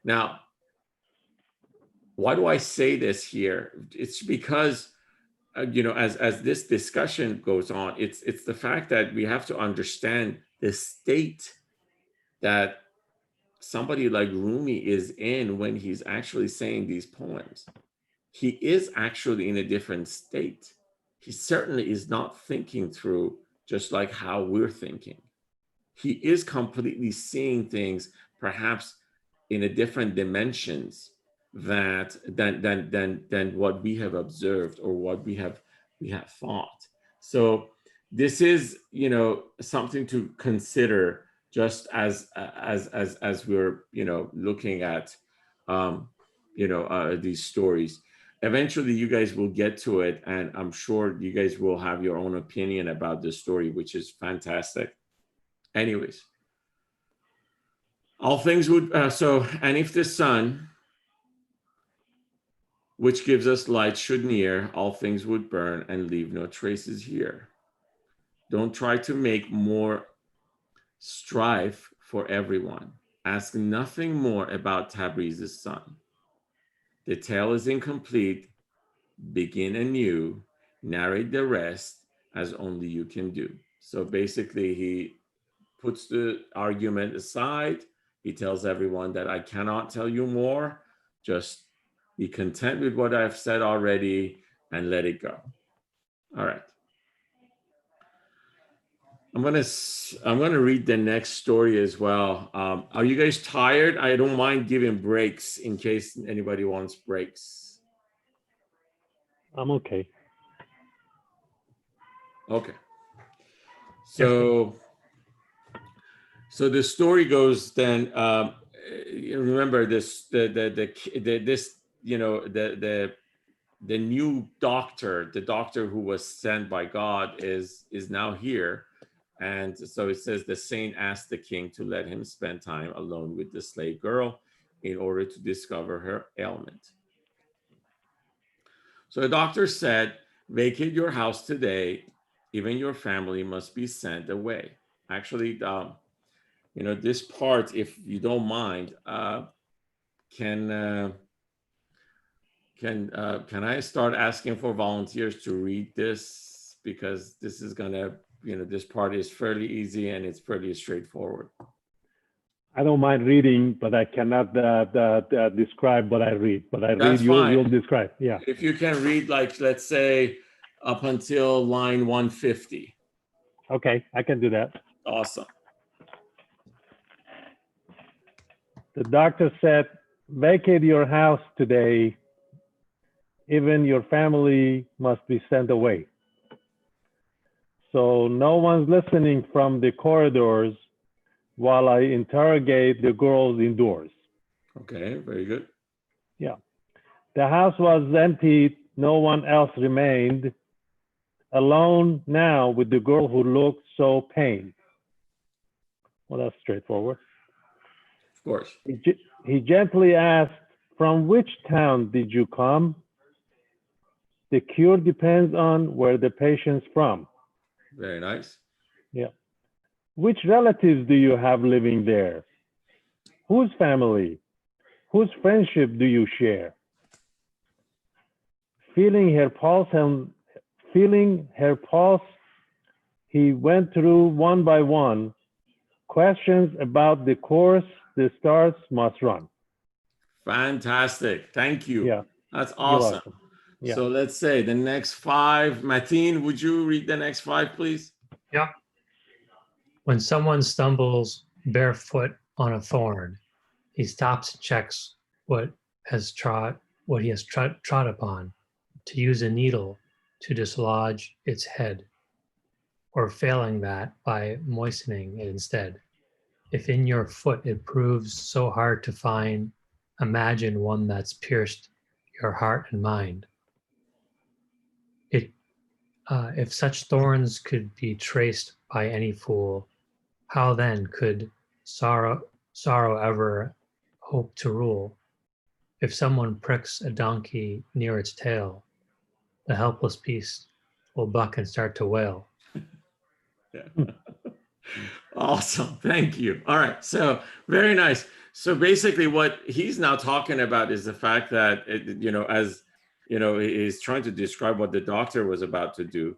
Now, why do I say this here? It's because, as this discussion goes on, it's the fact that we have to understand the state that somebody like Rumi is in when he's actually saying these poems. He is actually in a different state. He certainly is not thinking through just like how we're thinking. He is completely seeing things perhaps in a different dimensions than what we have observed, or what we have thought. So this is something to consider, just as we're looking at these stories. Eventually you guys will get to it, and I'm sure you guys will have your own opinion about this story, which is fantastic. Anyways, all things would and if the sun, which gives us light, should near, all things would burn and leave no traces here. Don't try to make more Strive for everyone. Ask nothing more about Tabriz's son. The tale is incomplete. Begin anew. Narrate the rest as only you can do. So basically, he puts the argument aside. He tells everyone that I cannot tell you more. Just be content with what I've said already and let it go. All right. I'm gonna read the next story as well. Are you guys tired? I don't mind giving breaks in case anybody wants breaks. I'm okay. Okay. So the story goes then. You remember this this the new doctor, the doctor who was sent by God is now here. And so it says the saint asked the king to let him spend time alone with the slave girl in order to discover her ailment. So the doctor said, vacate your house today. Even your family must be sent away. Actually, this part, if you don't mind, can I start asking for volunteers to read this? Because this is gonna, this part is fairly easy and it's pretty straightforward. I don't mind reading, but I cannot describe what I read. But I That's read, fine. you'll describe. Yeah. If you can read, like, let's say up until line 150. Okay, I can do that. Awesome. The doctor said, vacate your house today. Even your family must be sent away. So no one's listening from the corridors while I interrogate the girls indoors. Okay, very good. Yeah. The house was empty. No one else remained. Alone now with the girl who looked so pained. Well, that's straightforward. Of course. He gently asked, from which town did you come? The cure depends on where the patient's from. Very nice. Yeah. Which relatives do you have living there? Whose family? Whose friendship do you share? Feeling her pulse, he went through one by one questions about the course the stars must run. Fantastic. Thank you. Yeah. That's You're awesome. welcome. Yeah. So let's say the next 5. Mateen, would you read the next 5, please? Yeah. When someone stumbles barefoot on a thorn, he stops and checks what he has trod upon, to use a needle to dislodge its head, or failing that, by moistening it instead. If in your foot it proves so hard to find, imagine one that's pierced your heart and mind. If such thorns could be traced by any fool, how then could sorrow ever hope to rule? If someone pricks a donkey near its tail, the helpless beast will buck and start to wail. Yeah. Awesome. Thank you. All right. So very nice. So basically what he's now talking about is the fact that, he's trying to describe what the doctor was about to do.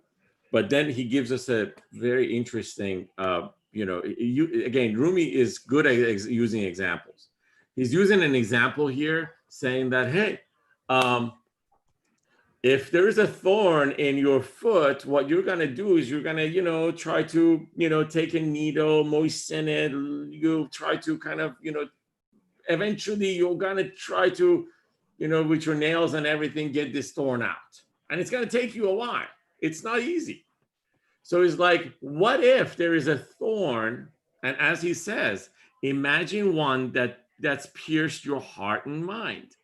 But then he gives us a very interesting, again, Rumi is good at using examples. He's using an example here saying that, hey, if there is a thorn in your foot, what you're going to do is you're going to, try to, take a needle, moisten it. You try to kind of, eventually you're going to try to, with your nails and everything, get this thorn out. And it's going to take you a while. It's not easy. So it's like, what if there is a thorn? And as he says, imagine one that's pierced your heart and mind.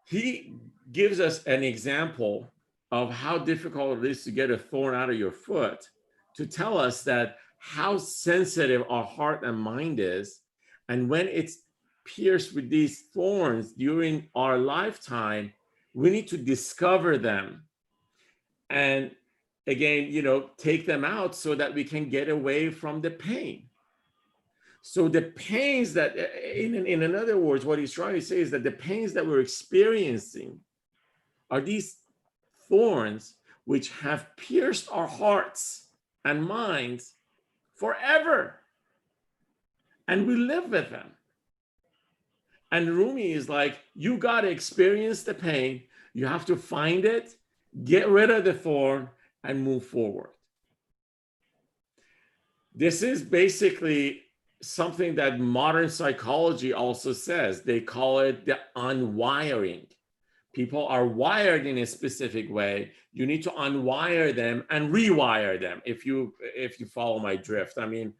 He gives us an example of how difficult it is to get a thorn out of your foot, to tell us that how sensitive our heart and mind is. And when it's pierced with these thorns during our lifetime, we need to discover them. And again, take them out so that we can get away from the pain. So the pains that, in other words, what he's trying to say is that the pains that we're experiencing are these thorns which have pierced our hearts and minds forever. And we live with them. And Rumi is like, you got to experience the pain. You have to find it, get rid of the thorn, and move forward. This is basically something that modern psychology also says. They call it the unwiring. People are wired in a specific way. You need to unwire them and rewire them, if you follow my drift. I mean,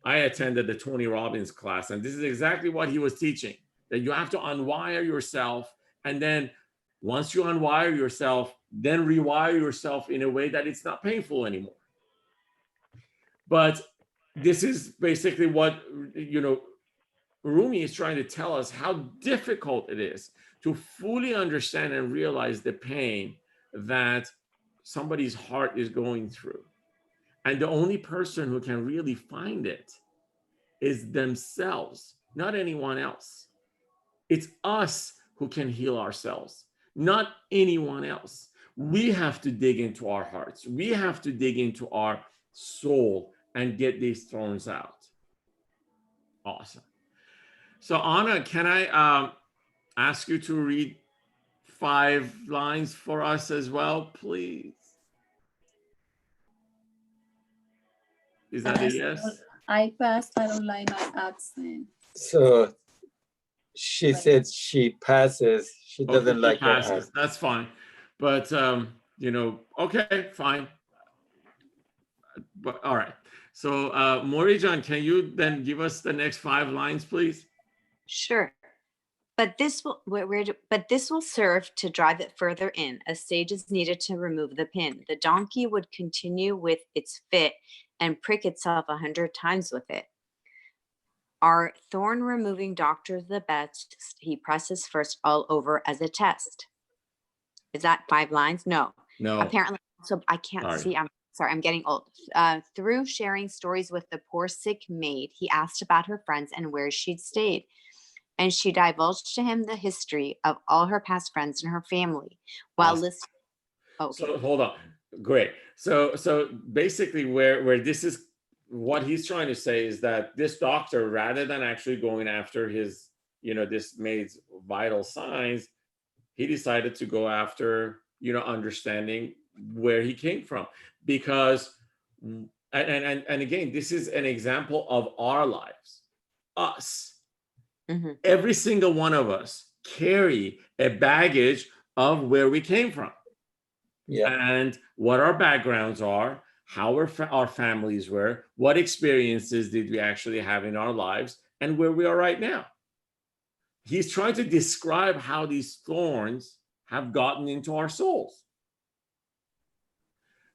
I attended the Tony Robbins class, and this is exactly what he was teaching, that you have to unwire yourself. And then once you unwire yourself, then rewire yourself in a way that it's not painful anymore. But this is basically what, Rumi is trying to tell us, how difficult it is to fully understand and realize the pain that somebody's heart is going through. And the only person who can really find it is themselves, not anyone else. It's us who can heal ourselves, not anyone else. We have to dig into our hearts. We have to dig into our soul and get these thorns out. Awesome. So Anna, can I ask you to read 5 lines for us as well, please? Is that a yes? I passed. I don't like my accent. So she said she passes. She doesn't like her accent. That's fine. But, okay, fine. But all right. So Morijan, can you then give us the next 5 lines, please? Sure. But this will serve to drive it further in. A stage is needed to remove the pin. The donkey would continue with its fit and prick itself 100 times with it. Are thorn removing doctors the best? He presses first all over as a test. Is that 5 lines? No. Apparently, so I can't see. I'm sorry, I'm getting old. Through sharing stories with the poor sick maid, he asked about her friends and where she'd stayed. And she divulged to him the history of all her past friends and her family while listening. Okay. So hold on. Great. So basically where this is, what he's trying to say is that this doctor, rather than actually going after his, this maid's vital signs, he decided to go after, understanding where he came from. Because, and again, this is an example of our lives, us. Mm-hmm. Every single one of us carry a baggage of where we came from, and what our backgrounds are, how our families were, what experiences did we actually have in our lives, and where we are right now. He's trying to describe how these thorns have gotten into our souls.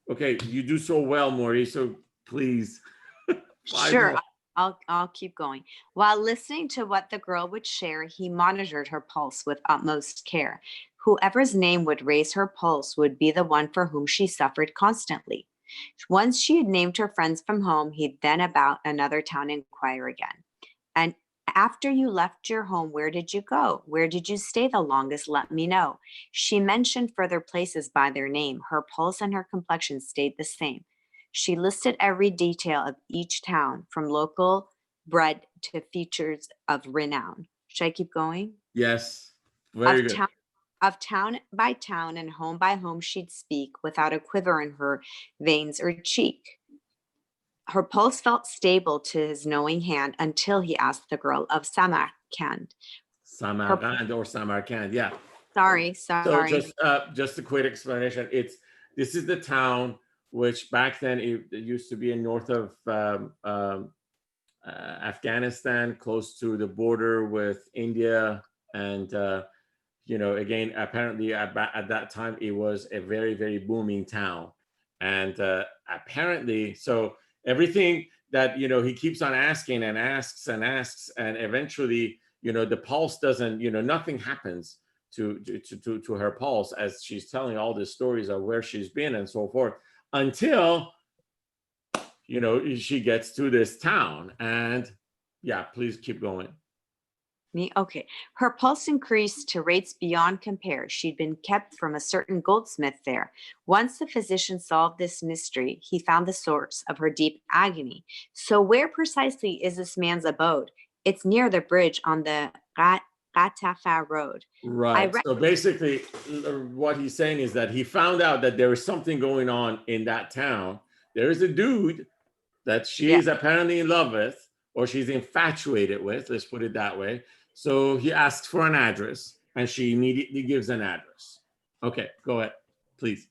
Okay, you do so well, Maury, so please. Sure. I'll keep going. While listening to what the girl would share, he monitored her pulse with utmost care. Whoever's name would raise her pulse would be the one for whom she suffered constantly. Once she had named her friends from home, he'd then about another town inquire again. And after you left your home, where did you go? Where did you stay the longest? Let me know. She mentioned further places by their name. Her pulse and her complexion stayed the same. She listed every detail of each town, from local bread to features of renown. Should I keep going? Yes, very good. Of town by town and home by home she'd speak, without a quiver in her veins or cheek. Her pulse felt stable to his knowing hand until he asked the girl of Samarkand. Samarkand, yeah. Sorry. So just a quick explanation. This is the town which back then it used to be in north of Afghanistan, close to the border with India. And, again, apparently at that time, it was a very, very booming town. And apparently, so everything that, he keeps on asking and asks and asks, and eventually, the pulse doesn't, nothing happens to her pulse as she's telling all these stories of where she's been and so forth, until, you know, she gets to this town. And yeah, please keep going. Me? Okay. Her pulse increased to rates beyond compare. She'd been kept from a certain goldsmith there. Once the physician solved this mystery, he found the source of her deep agony. So where precisely is this man's abode? It's near the bridge on the Ratafa Road. Right. So basically, what he's saying is that he found out that there is something going on in that town. There is a dude that she is apparently in love with, or she's infatuated with, let's put it that way. So he asks for an address, and she immediately gives an address. Okay, go ahead, please.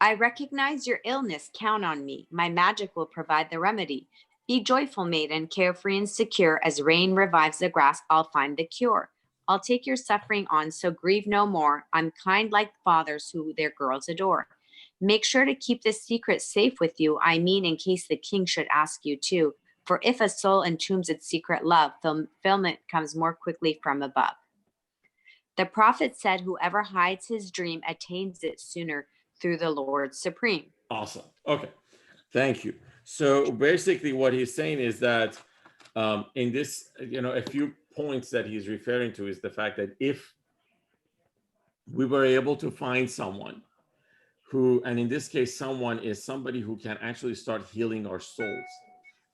I recognize your illness. Count on me. My magic will provide the remedy. Be joyful, maiden, carefree and secure. As rain revives the grass, I'll find the cure. I'll take your suffering on, so grieve no more. I'm kind like fathers who their girls adore. Make sure to keep this secret safe with you. I mean, in case the king should ask you to. For if a soul entombs its secret love, fulfillment comes more quickly from above. The prophet said, whoever hides his dream attains it sooner through the Lord Supreme. Awesome. Okay, thank you. So basically what he's saying is that in this, you know, a few points that he's referring to is the fact that if we were able to find someone who, and in this case, someone is somebody who can actually start healing our souls.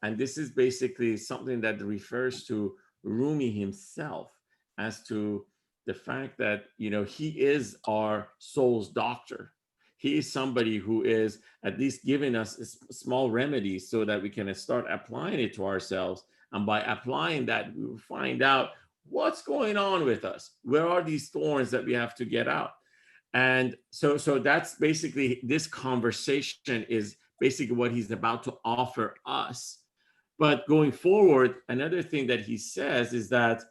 And this is basically something that refers to Rumi himself as to the fact that, you know, he is our soul's doctor. He is somebody who is at least giving us small remedies so that we can start applying it to ourselves. And by applying that, we will find out what's going on with us. Where are these thorns that we have to get out? And so that's basically, this conversation is basically what he's about to offer us. But going forward, another thing that he says is that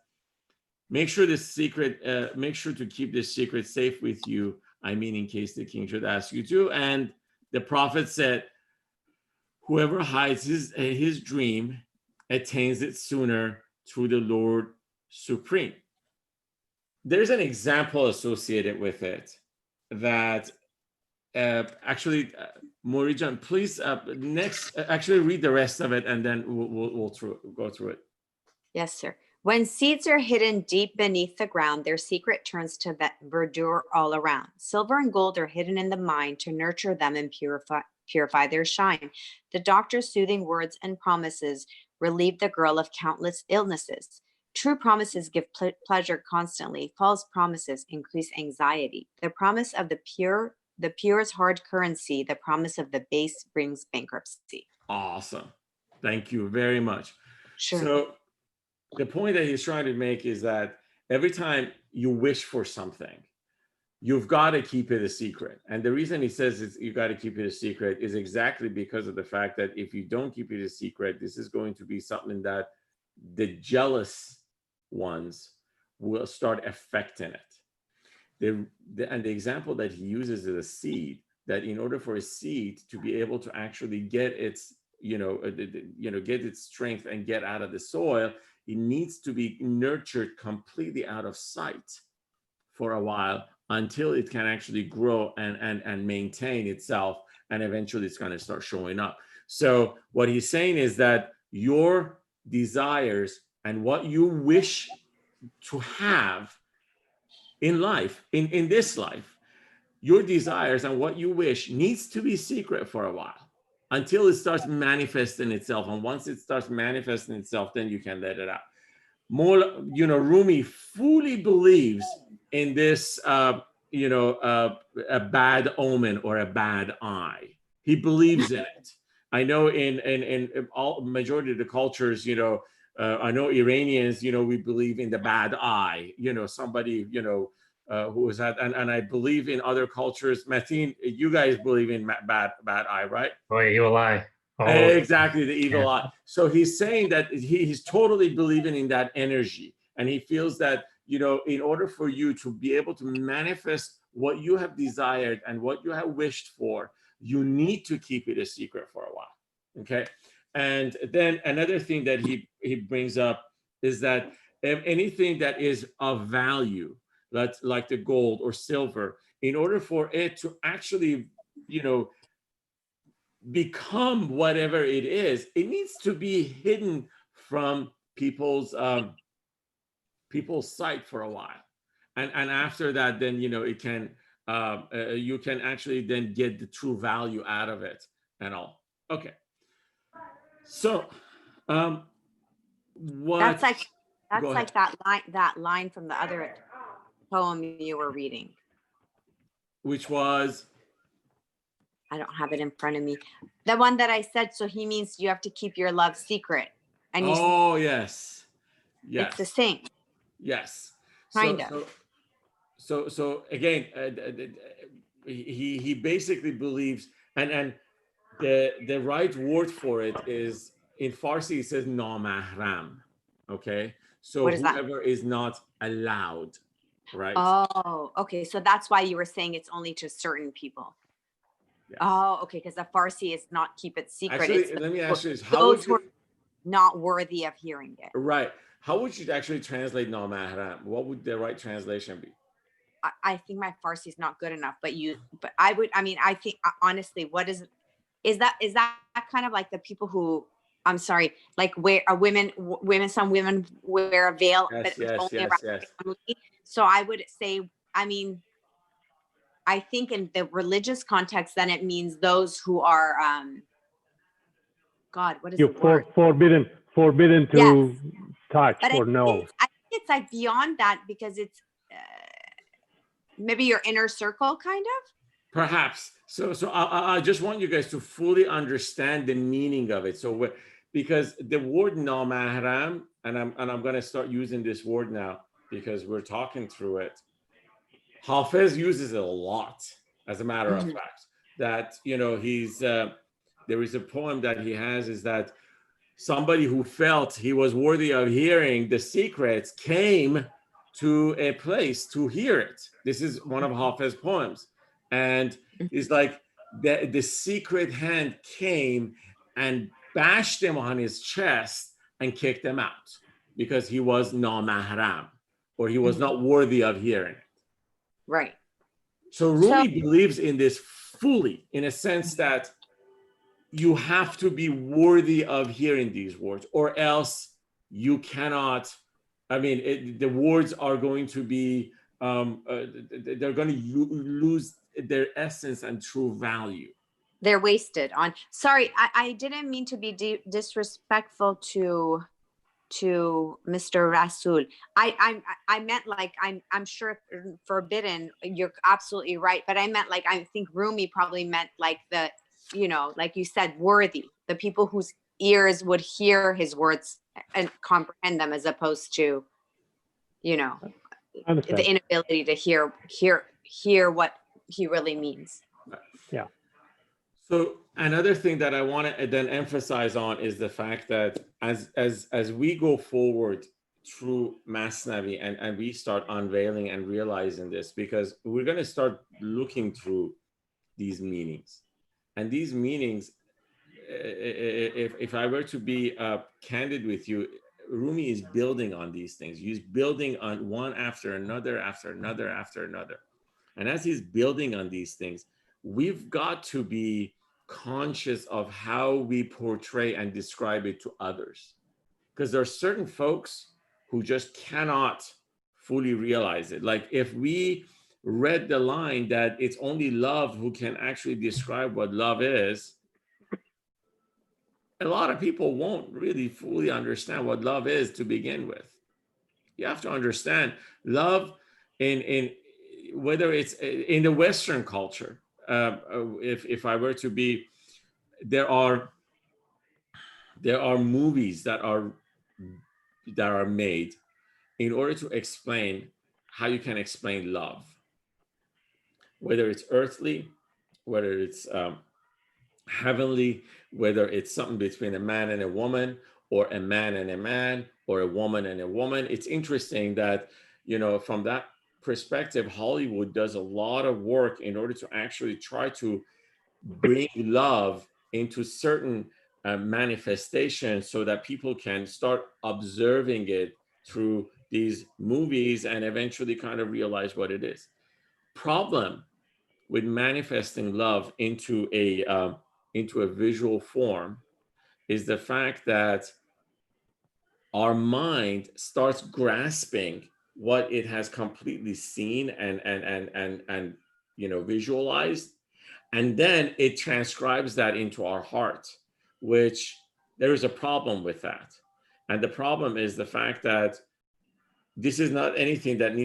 make sure to keep this secret safe with you. I mean, in case the king should ask you to. And the prophet said, whoever hides his dream attains it sooner through the Lord Supreme. There's an example associated with it that actually, Morijan, please next actually read the rest of it, and then we'll go through it. Yes, sir. When seeds are hidden deep beneath the ground, their secret turns to verdure all around. Silver and gold are hidden in the mind to nurture them and purify their shine. The doctor's soothing words and promises relieve the girl of countless illnesses. True promises give pleasure constantly. False promises increase anxiety. The promise of the pure is hard currency. The promise of the base brings bankruptcy. Awesome. Thank you very much. Sure. So the point that he's trying to make is that every time you wish for something, you've got to keep it a secret. And the reason he says you got to keep it a secret is exactly because of the fact that if you don't keep it a secret, this is going to be something that the jealous ones will start affecting it. And the example that he uses is a seed, that in order for a seed to be able to actually get its, get its strength and get out of the soil, it needs to be nurtured completely out of sight for a while until it can actually grow and maintain itself, and eventually it's going to start showing up. So what he's saying is that your desires and what you wish to have in life, in this life, your desires and what you wish needs to be secret for a while until it starts manifesting itself. And once it starts manifesting itself, then you can let it out. More, Rumi fully believes in this, a bad omen or a bad eye. He believes in it. I know in all majority of the cultures, I know Iranians, we believe in the bad eye, somebody, who is that, and I believe in other cultures. Mateen, you guys believe in bad eye, right? Oh, yeah, evil eye. Oh, exactly, the evil eye. So he's saying that he's totally believing in that energy, and he feels that, in order for you to be able to manifest what you have desired and what you have wished for, you need to keep it a secret for a while. Okay. And then another thing that he brings up is that anything that is of value, that's like the gold or silver, in order for it to actually, become whatever it is, it needs to be hidden from people's sight for a while, and after that, then it can you can actually then get the true value out of it and all. Okay, so That's what? like Go ahead. that line from the other poem you were reading. Which was? I don't have it in front of me. The one that I said, so he means you have to keep your love secret. And Oh, yes. it's the Yes. same, Yes. kind of. So again, he basically believes, and the right word for it is, in Farsi it says namahram. Okay, so What is that? whoever is not allowed, right? Oh, okay. So that's why you were saying it's only to certain people. Yes. Oh, okay. Because the Farsi is not keep it secret. Actually, It's let me ask you this: those who are not worthy of hearing it. Right? How would you actually translate namahram? What would the right translation be? I think my Farsi is not good enough, but I would. I mean, I think honestly, what is that kind of like the people who, I'm sorry, like where are some women wear a veil, but Yes, it's yes, only yes, around yes. the family. So I would say, I mean, I think in the religious context, then it means those who are, God, what is the word? Forbidden Yes, to touch but or know. I think it's like beyond that, because it's maybe your inner circle, kind of. Perhaps. So I just want you guys to fully understand the meaning of it. So because the word namahram, and I'm going to start using this word now because we're talking through it. Hafez uses it a lot, as a matter of fact. That he's there is a poem that he has, is that somebody who felt he was worthy of hearing the secrets came to a place to hear it. This is one of Hafez's poems. And it's like the secret hand came and bashed him on his chest and kicked him out because he was namahram, or he was not worthy of hearing it. Right. So Rumi believes in this fully, in a sense that you have to be worthy of hearing these words, or else you cannot. I mean, the words are going to be, they're going to lose their essence and true value. They're wasted on. Sorry, I didn't mean to be disrespectful to Mr. Rasul. I meant like I'm sure forbidden. You're absolutely right, but I meant like, I think Rumi probably meant like the, like you said, worthy, the people whose ears would hear his words and comprehend them, as opposed to, the inability to hear what he really means. Yeah. So another thing that I want to then emphasize on is the fact that as we go forward through Masnavi, and we start unveiling and realizing this, because we're going to start looking through these meanings. And these meanings, if I were to be candid with you, Rumi is building on these things. He's building on one after another, after another, after another. And as he's building on these things, we've got to be conscious of how we portray and describe it to others. Because there are certain folks who just cannot fully realize it. Like if we read the line that it's only love who can actually describe what love is, a lot of people won't really fully understand what love is to begin with. You have to understand love in whether it's in the Western culture. If I were to be, there are movies that are made in order to explain how you can explain love, whether it's earthly, whether it's heavenly, whether it's something between a man and a woman, or a man and a man, or a woman and a woman. It's interesting that, from that perspective, Hollywood does a lot of work in order to actually try to bring love into certain manifestations, so that people can start observing it through these movies and eventually kind of realize what it is. Problem with manifesting love into into a visual form is the fact that our mind starts grasping what it has completely seen and visualized, and then it transcribes that into our heart, which there is a problem with that. And the problem is the fact that this is not anything that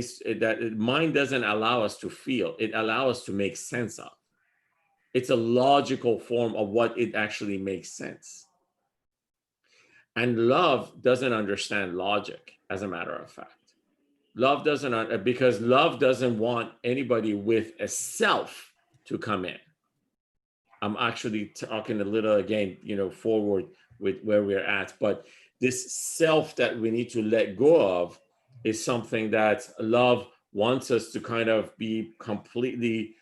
mind doesn't allow us to feel. It allows us to make sense of. It's a logical form of what it actually makes sense. And love doesn't understand logic, as a matter of fact. Love doesn't, because love doesn't want anybody with a self to come in. I'm actually talking a little again, forward with where we're at, but this self that we need to let go of is something that love wants us to kind of be completely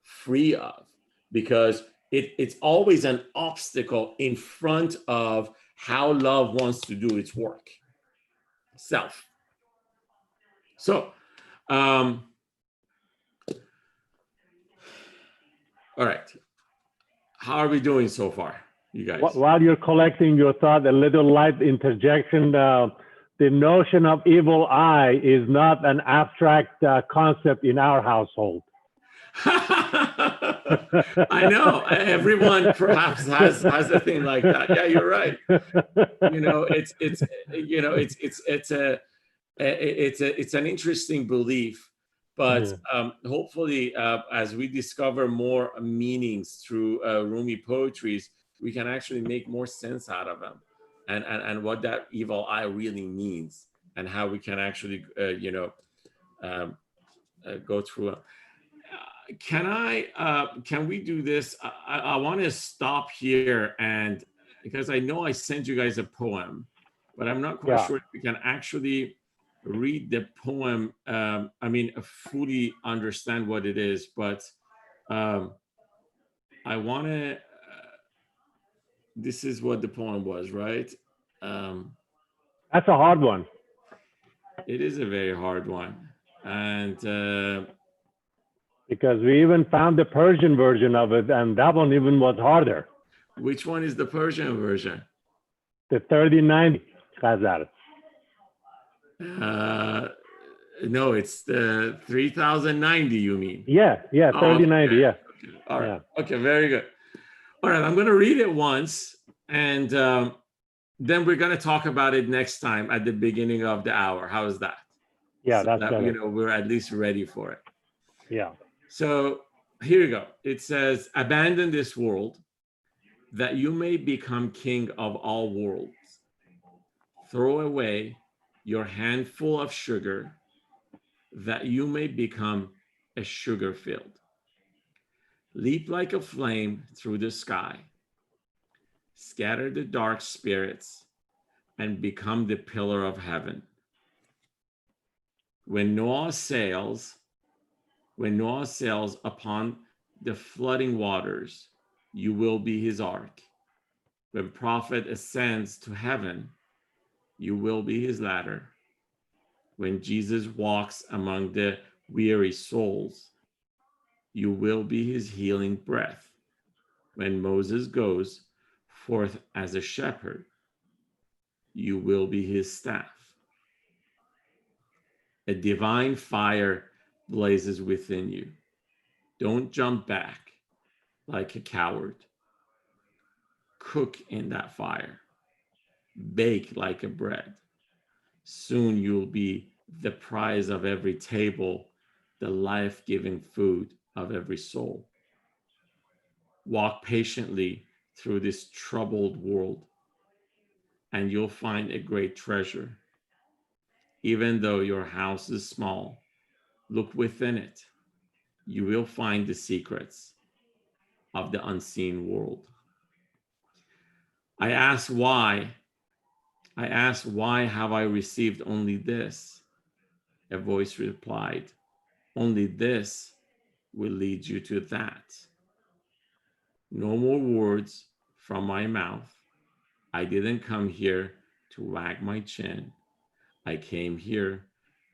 free of, because it's always an obstacle in front of how love wants to do its work. Self. So, all right. How are we doing so far, you guys? While you're collecting your thought, a little light interjection. The notion of evil eye is not an abstract concept in our household. I know everyone perhaps has a thing like that. Yeah, you're right. It's an interesting belief, but hopefully, as we discover more meanings through Rumi poetries, we can actually make more sense out of them, and what that evil eye really means, and how we can actually go through it. Can we do this? I want to stop here, and because I know I sent you guys a poem, but I'm not quite sure if we can actually read the poem. Fully understand what it is, but I want to. This is what the poem was, right? That's a hard one. It is a very hard one, and. Because we even found the Persian version of it, and that one even was harder. Which one is the Persian version? The 3090 Khazar. No, it's the 3090, you mean? Yeah, 3090, yeah. Okay. All right. Yeah. Okay, very good. All right, I'm going to read it once, and then we're going to talk about it next time at the beginning of the hour. How is that? Yeah, so that's that, better. we're at least ready for it. Yeah. So here you go. It says, abandon this world that you may become king of all worlds. Throw away your handful of sugar that you may become a sugar field. Leap like a flame through the sky. Scatter the dark spirits and become the pillar of heaven. When Noah sails upon the flooding waters, you will be his ark. When prophet ascends to heaven, you will be his ladder. When Jesus walks among the weary souls, you will be his healing breath. When Moses goes forth as a shepherd, you will be his staff. A divine fire blazes within you. Don't jump back like a coward. Cook in that fire. Bake like a bread. Soon you'll be the prize of every table, the life-giving food of every soul. Walk patiently through this troubled world, and you'll find a great treasure. Even though your house is small, look within it. You will find the secrets of the unseen world. I asked why have I received only this? A voice replied, only this will lead you to that. No more words from my mouth. I didn't come here to wag my chin. I came here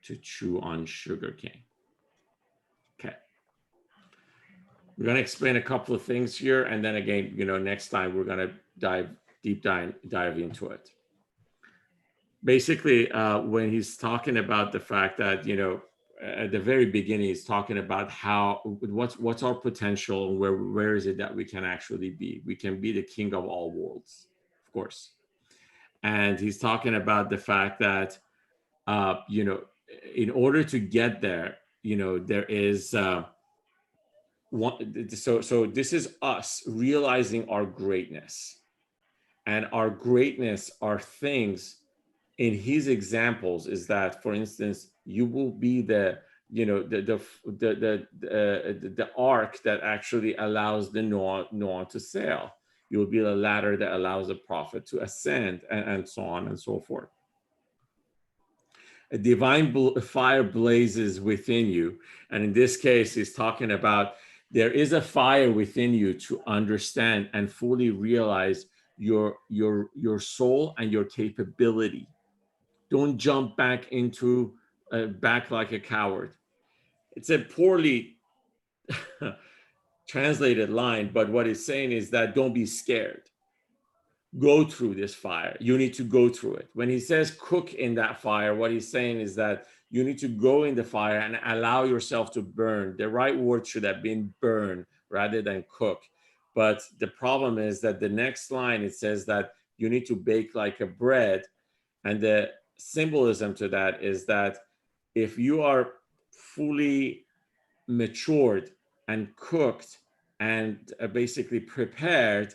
to chew on sugar cane. Okay. We're going to explain a couple of things here, and then again, next time we're going to dive into it. Basically, when he's talking about the fact that, at the very beginning, he's talking about what's our potential, and where is it that we can actually be. We can be the king of all worlds, of course. And he's talking about the fact that, in order to get there, there is so this is us realizing our greatness, and our greatness are things. In his examples is that, for instance, you will be the ark that actually allows the Noah to sail. You will be the ladder that allows the prophet to ascend, and so on and so forth. A divine fire blazes within you. And in this case, he's talking about there is a fire within you to understand and fully realize your soul and your capability. Don't jump back into back like a coward. It's a poorly translated line, but what it's saying is that don't be scared. Go through this fire. You need to go through it. When he says cook in that fire, what he's saying is that you need to go in the fire and allow yourself to burn. The right word should have been burn rather than cook. But the problem is that the next line, it says that you need to bake like a bread. And the symbolism to that is that if you are fully matured and cooked and basically prepared,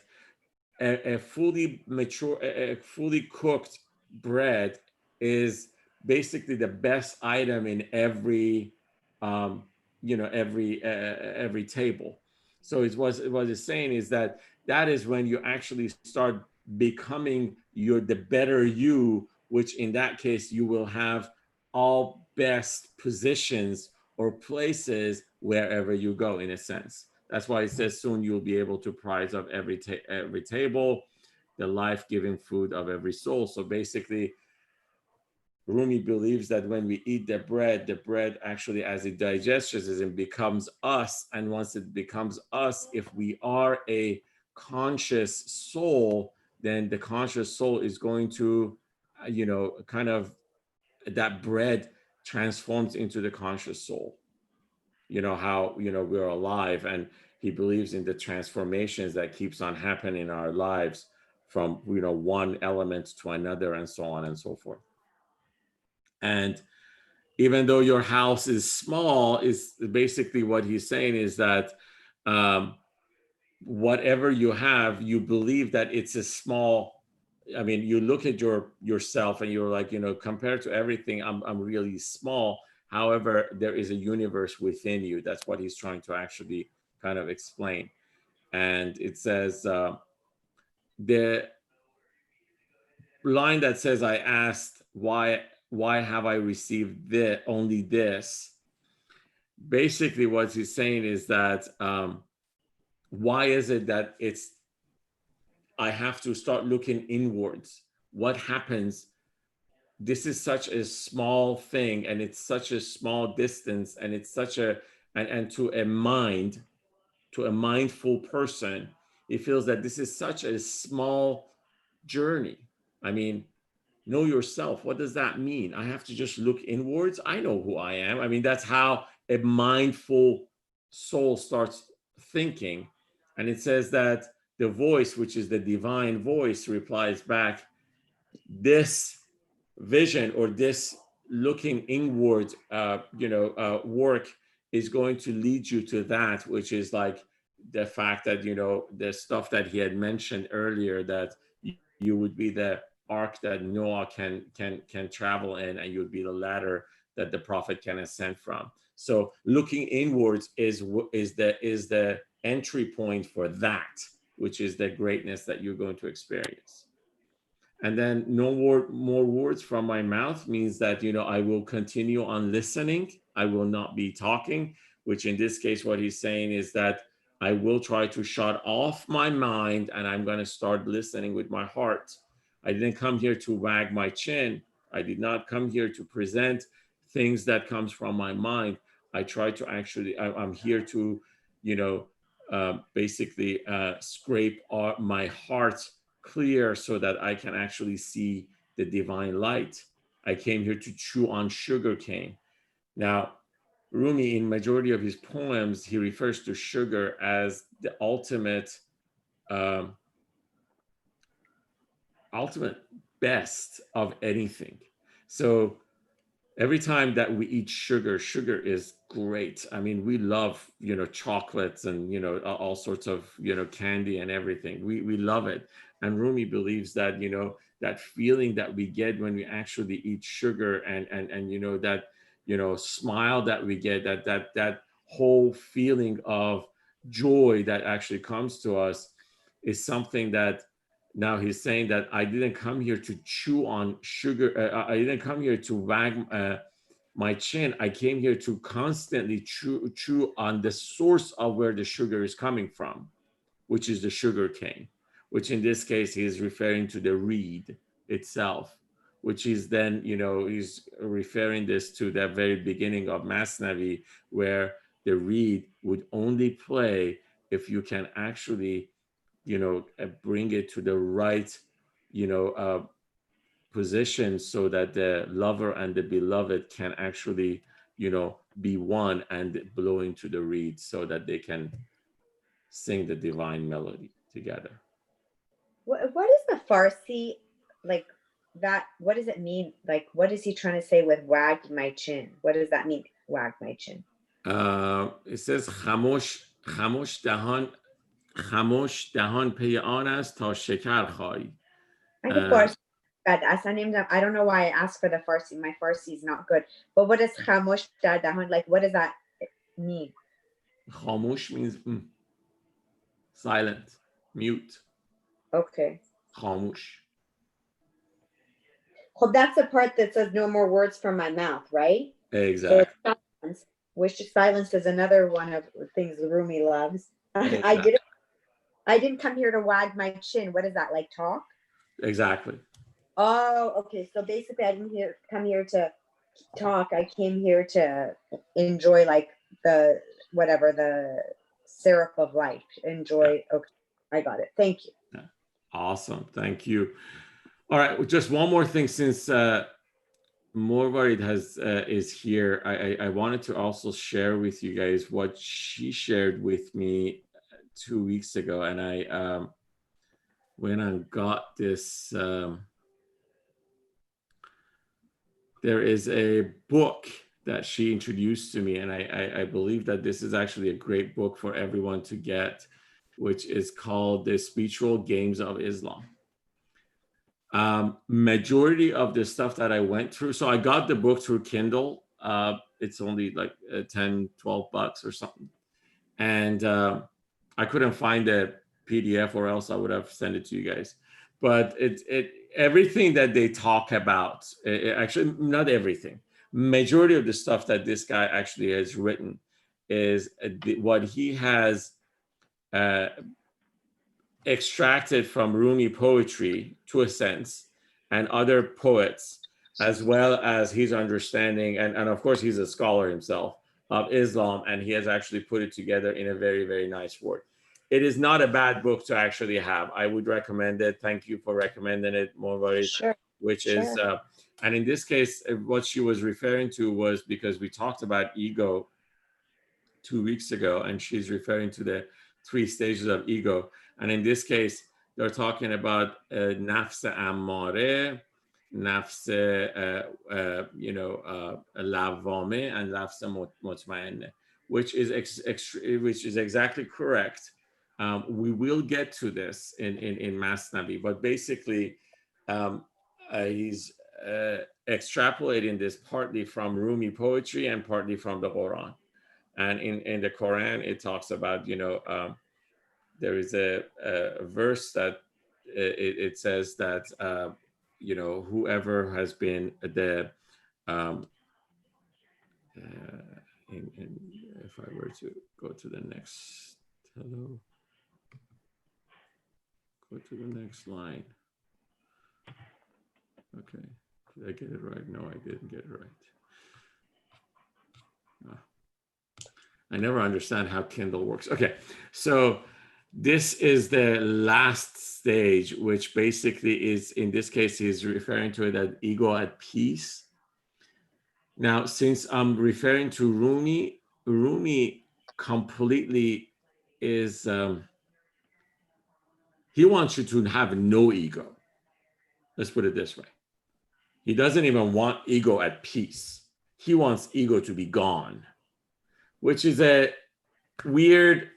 a fully mature, a fully cooked bread is basically the best item in every, every table. So what it's saying is that is when you actually start becoming the better you, which in that case you will have all best positions or places wherever you go, in a sense. That's why it says soon you'll be able to prize of every table, the life-giving food of every soul. So basically, Rumi believes that when we eat the bread actually, as it digests, it becomes us. And once it becomes us, if we are a conscious soul, then the conscious soul is going to, kind of, that bread transforms into the conscious soul. How we're alive, and he believes in the transformations that keeps on happening in our lives from one element to another, and so on and so forth. And even though your house is small, is basically what he's saying is that whatever you have, you believe that it's a small. I mean, you look at yourself and you're like, compared to everything, I'm really small. However, there is a universe within you. That's what he's trying to actually kind of explain. And it says, the line that says, I asked, why have I received only this? Basically, what he's saying is that, why is it that I have to start looking inwards? What happens? This is such a small thing, and it's such a small distance, and it's such and to a mindful person, it feels that this is such a small journey. I mean, know yourself. What does that mean? I have to just look inwards. I know who I am. I mean, that's how a mindful soul starts thinking. And it says that the voice, which is the divine voice, replies back, this vision or this looking inward, work is going to lead you to that, which is like the fact that, the stuff that he had mentioned earlier, that you would be the ark that Noah can travel in, and you would be the ladder that the prophet can ascend from. So looking inwards is the entry point for that, which is the greatness that you're going to experience. And then more words from my mouth means that, I will continue on listening. I will not be talking, which in this case, what he's saying is that I will try to shut off my mind, and I'm going to start listening with my heart. I didn't come here to wag my chin. I did not come here to present things that comes from my mind. I try to actually, I'm here to, basically scrape my heart clear so that I can actually see the divine light. I came here to chew on sugar cane. Now, Rumi, in majority of his poems, he refers to sugar as the um, ultimate best of anything. So every time that we eat sugar, sugar is great. I mean, we love, chocolates and, all sorts of, candy and everything. We love it. And Rumi believes that, that feeling that we get when we actually eat sugar and that, smile that we get, that whole feeling of joy that actually comes to us is something that now he's saying that I didn't come here to chew on sugar. I didn't come here to wag my chin. I came here to constantly chew on the source of where the sugar is coming from, which is the sugar cane, which in this case he is referring to the reed itself, which is then, he's referring this to the very beginning of Masnavi, where the reed would only play if you can actually bring it to the right position so that the lover and the beloved can actually be one and blow into the reed so that they can sing the divine melody together. What is the Farsi like that? What does it mean? Like, what is he trying to say with wagged my chin? What does that mean? Wagged my chin. It says خموش دهان پی آن است تا شکر خایی. I think Farsi. I don't know why I asked for the Farsi. My Farsi is not good. But what does khamosh dar dahan, like? What does that mean? خاموش means silent, mute. Okay. خاموش. Well, that's the part that says no more words from my mouth, right? Exactly. So it's silence, which silence is another one of the things Rumi loves. Exactly. I didn't come here to wag my chin. What is that, like talk? Exactly. Oh, okay. So basically, I didn't come here to talk. I came here to enjoy, like the whatever the syrup of life. Enjoy. Yeah. Okay, I got it. Thank you. Yeah. Awesome. Thank you. All right. Just one more thing, since Morvarid is here, I wanted to also share with you guys what she shared with me 2 weeks ago, and I went and got this. There is a book that she introduced to me, and I believe that this is actually a great book for everyone to get, which is called The Spiritual Games of Islam. Majority of the stuff that I went through, so I got the book through Kindle. It's only like 10, 12 bucks or something. And I couldn't find the PDF, or else I would have sent it to you guys. But everything that they talk about, actually not everything, majority of the stuff that this guy actually has written is what he has extracted from Rumi poetry, to a sense, and other poets, as well as his understanding, and of course he's a scholar himself, of Islam, and he has actually put it together in a very, very nice work. It is not a bad book to actually have. I would recommend it. Thank you for recommending it, Morvarid. Sure. Which is, and in this case, what she was referring to was, because we talked about ego 2 weeks ago, and she's referring to the 3 stages of ego. And in this case, they're talking about nafs ammare, nafs, lawame, and nafs mutmainne, which is exactly correct. We will get to this in Masnavi, but basically, he's extrapolating this partly from Rumi poetry and partly from the Quran. And in the Quran, it talks about, there is a verse that it says that, whoever has been the, if I were to go to the next, go to the next line. Okay, did I get it right? No, I didn't get it right. I never understand how Kindle works. Okay, so this is the last stage, which basically is, in this case, he's referring to it as ego at peace. Now, since I'm referring to Rumi, Rumi completely is, he wants you to have no ego. Let's put it this way. He doesn't even want ego at peace. He wants ego to be gone, which is a weird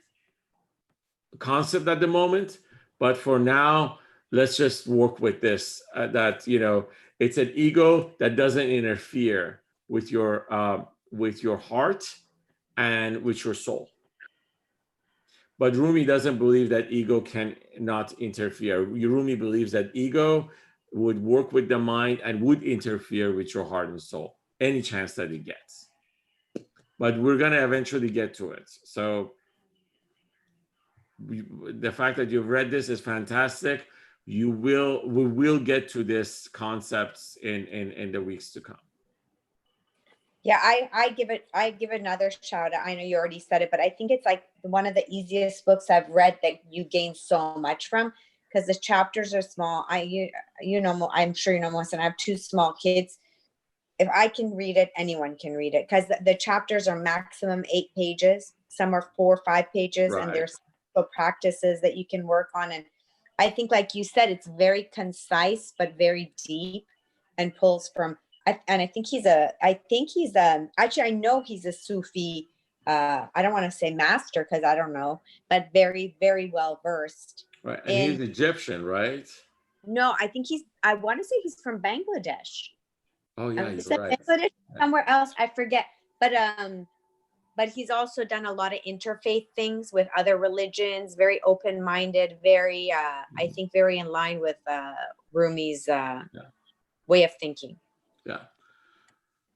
concept at the moment. But for now, let's just work with this, that, you know, it's an ego that doesn't interfere with your heart and with your soul. But Rumi doesn't believe that ego can not interfere. Rumi believes that ego would work with the mind and would interfere with your heart and soul any chance that it gets. But we're going to eventually get to it. So the fact that you've read this is fantastic. We will get to this concepts in the weeks to come. Yeah, I give another shout out. I know you already said it, but I think it's like one of the easiest books I've read that you gain so much from, because the chapters are small. You know, I'm sure you know, Melissa, and I have 2 small kids. If I can read it, anyone can read it, because the chapters are maximum 8 pages. Some are 4 or 5 pages, Right. and there's practices that you can work on. And I think, like you said, it's very concise but very deep, and pulls from. And I think he's actually, I know he's a Sufi. I don't want to say master, because I don't know, but very, very well versed. Right, and he's Egyptian, right? No, I think I want to say he's from Bangladesh. Oh yeah, Is you're that right. Bangladesh? Somewhere else, I forget. But he's also done a lot of interfaith things with other religions. Very open-minded. Very, I think, very in line with Rumi's way of thinking. Yeah.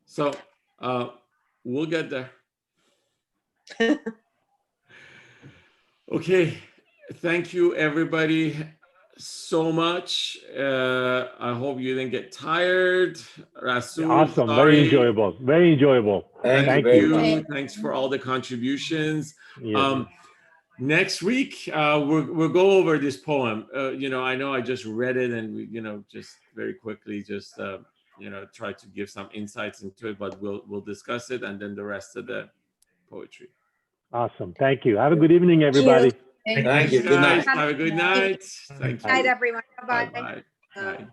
So we'll get there. Okay. Thank you, everybody, so much. I hope you didn't get tired. Rasul, Awesome. sorry. Very enjoyable. Very enjoyable. Thank you very much. Thanks for all the contributions. Yes. Next week, we'll go over this poem. You know, I know I just read it, and we, you know, just very quickly, just you know, try to give some insights into it, but we'll discuss it, and then the rest of the poetry. Awesome. Thank you. Have a good evening, everybody. Thank you. Good night. Have a good night. Thank you. Good night, everyone. Bye-bye. Bye-bye. Bye.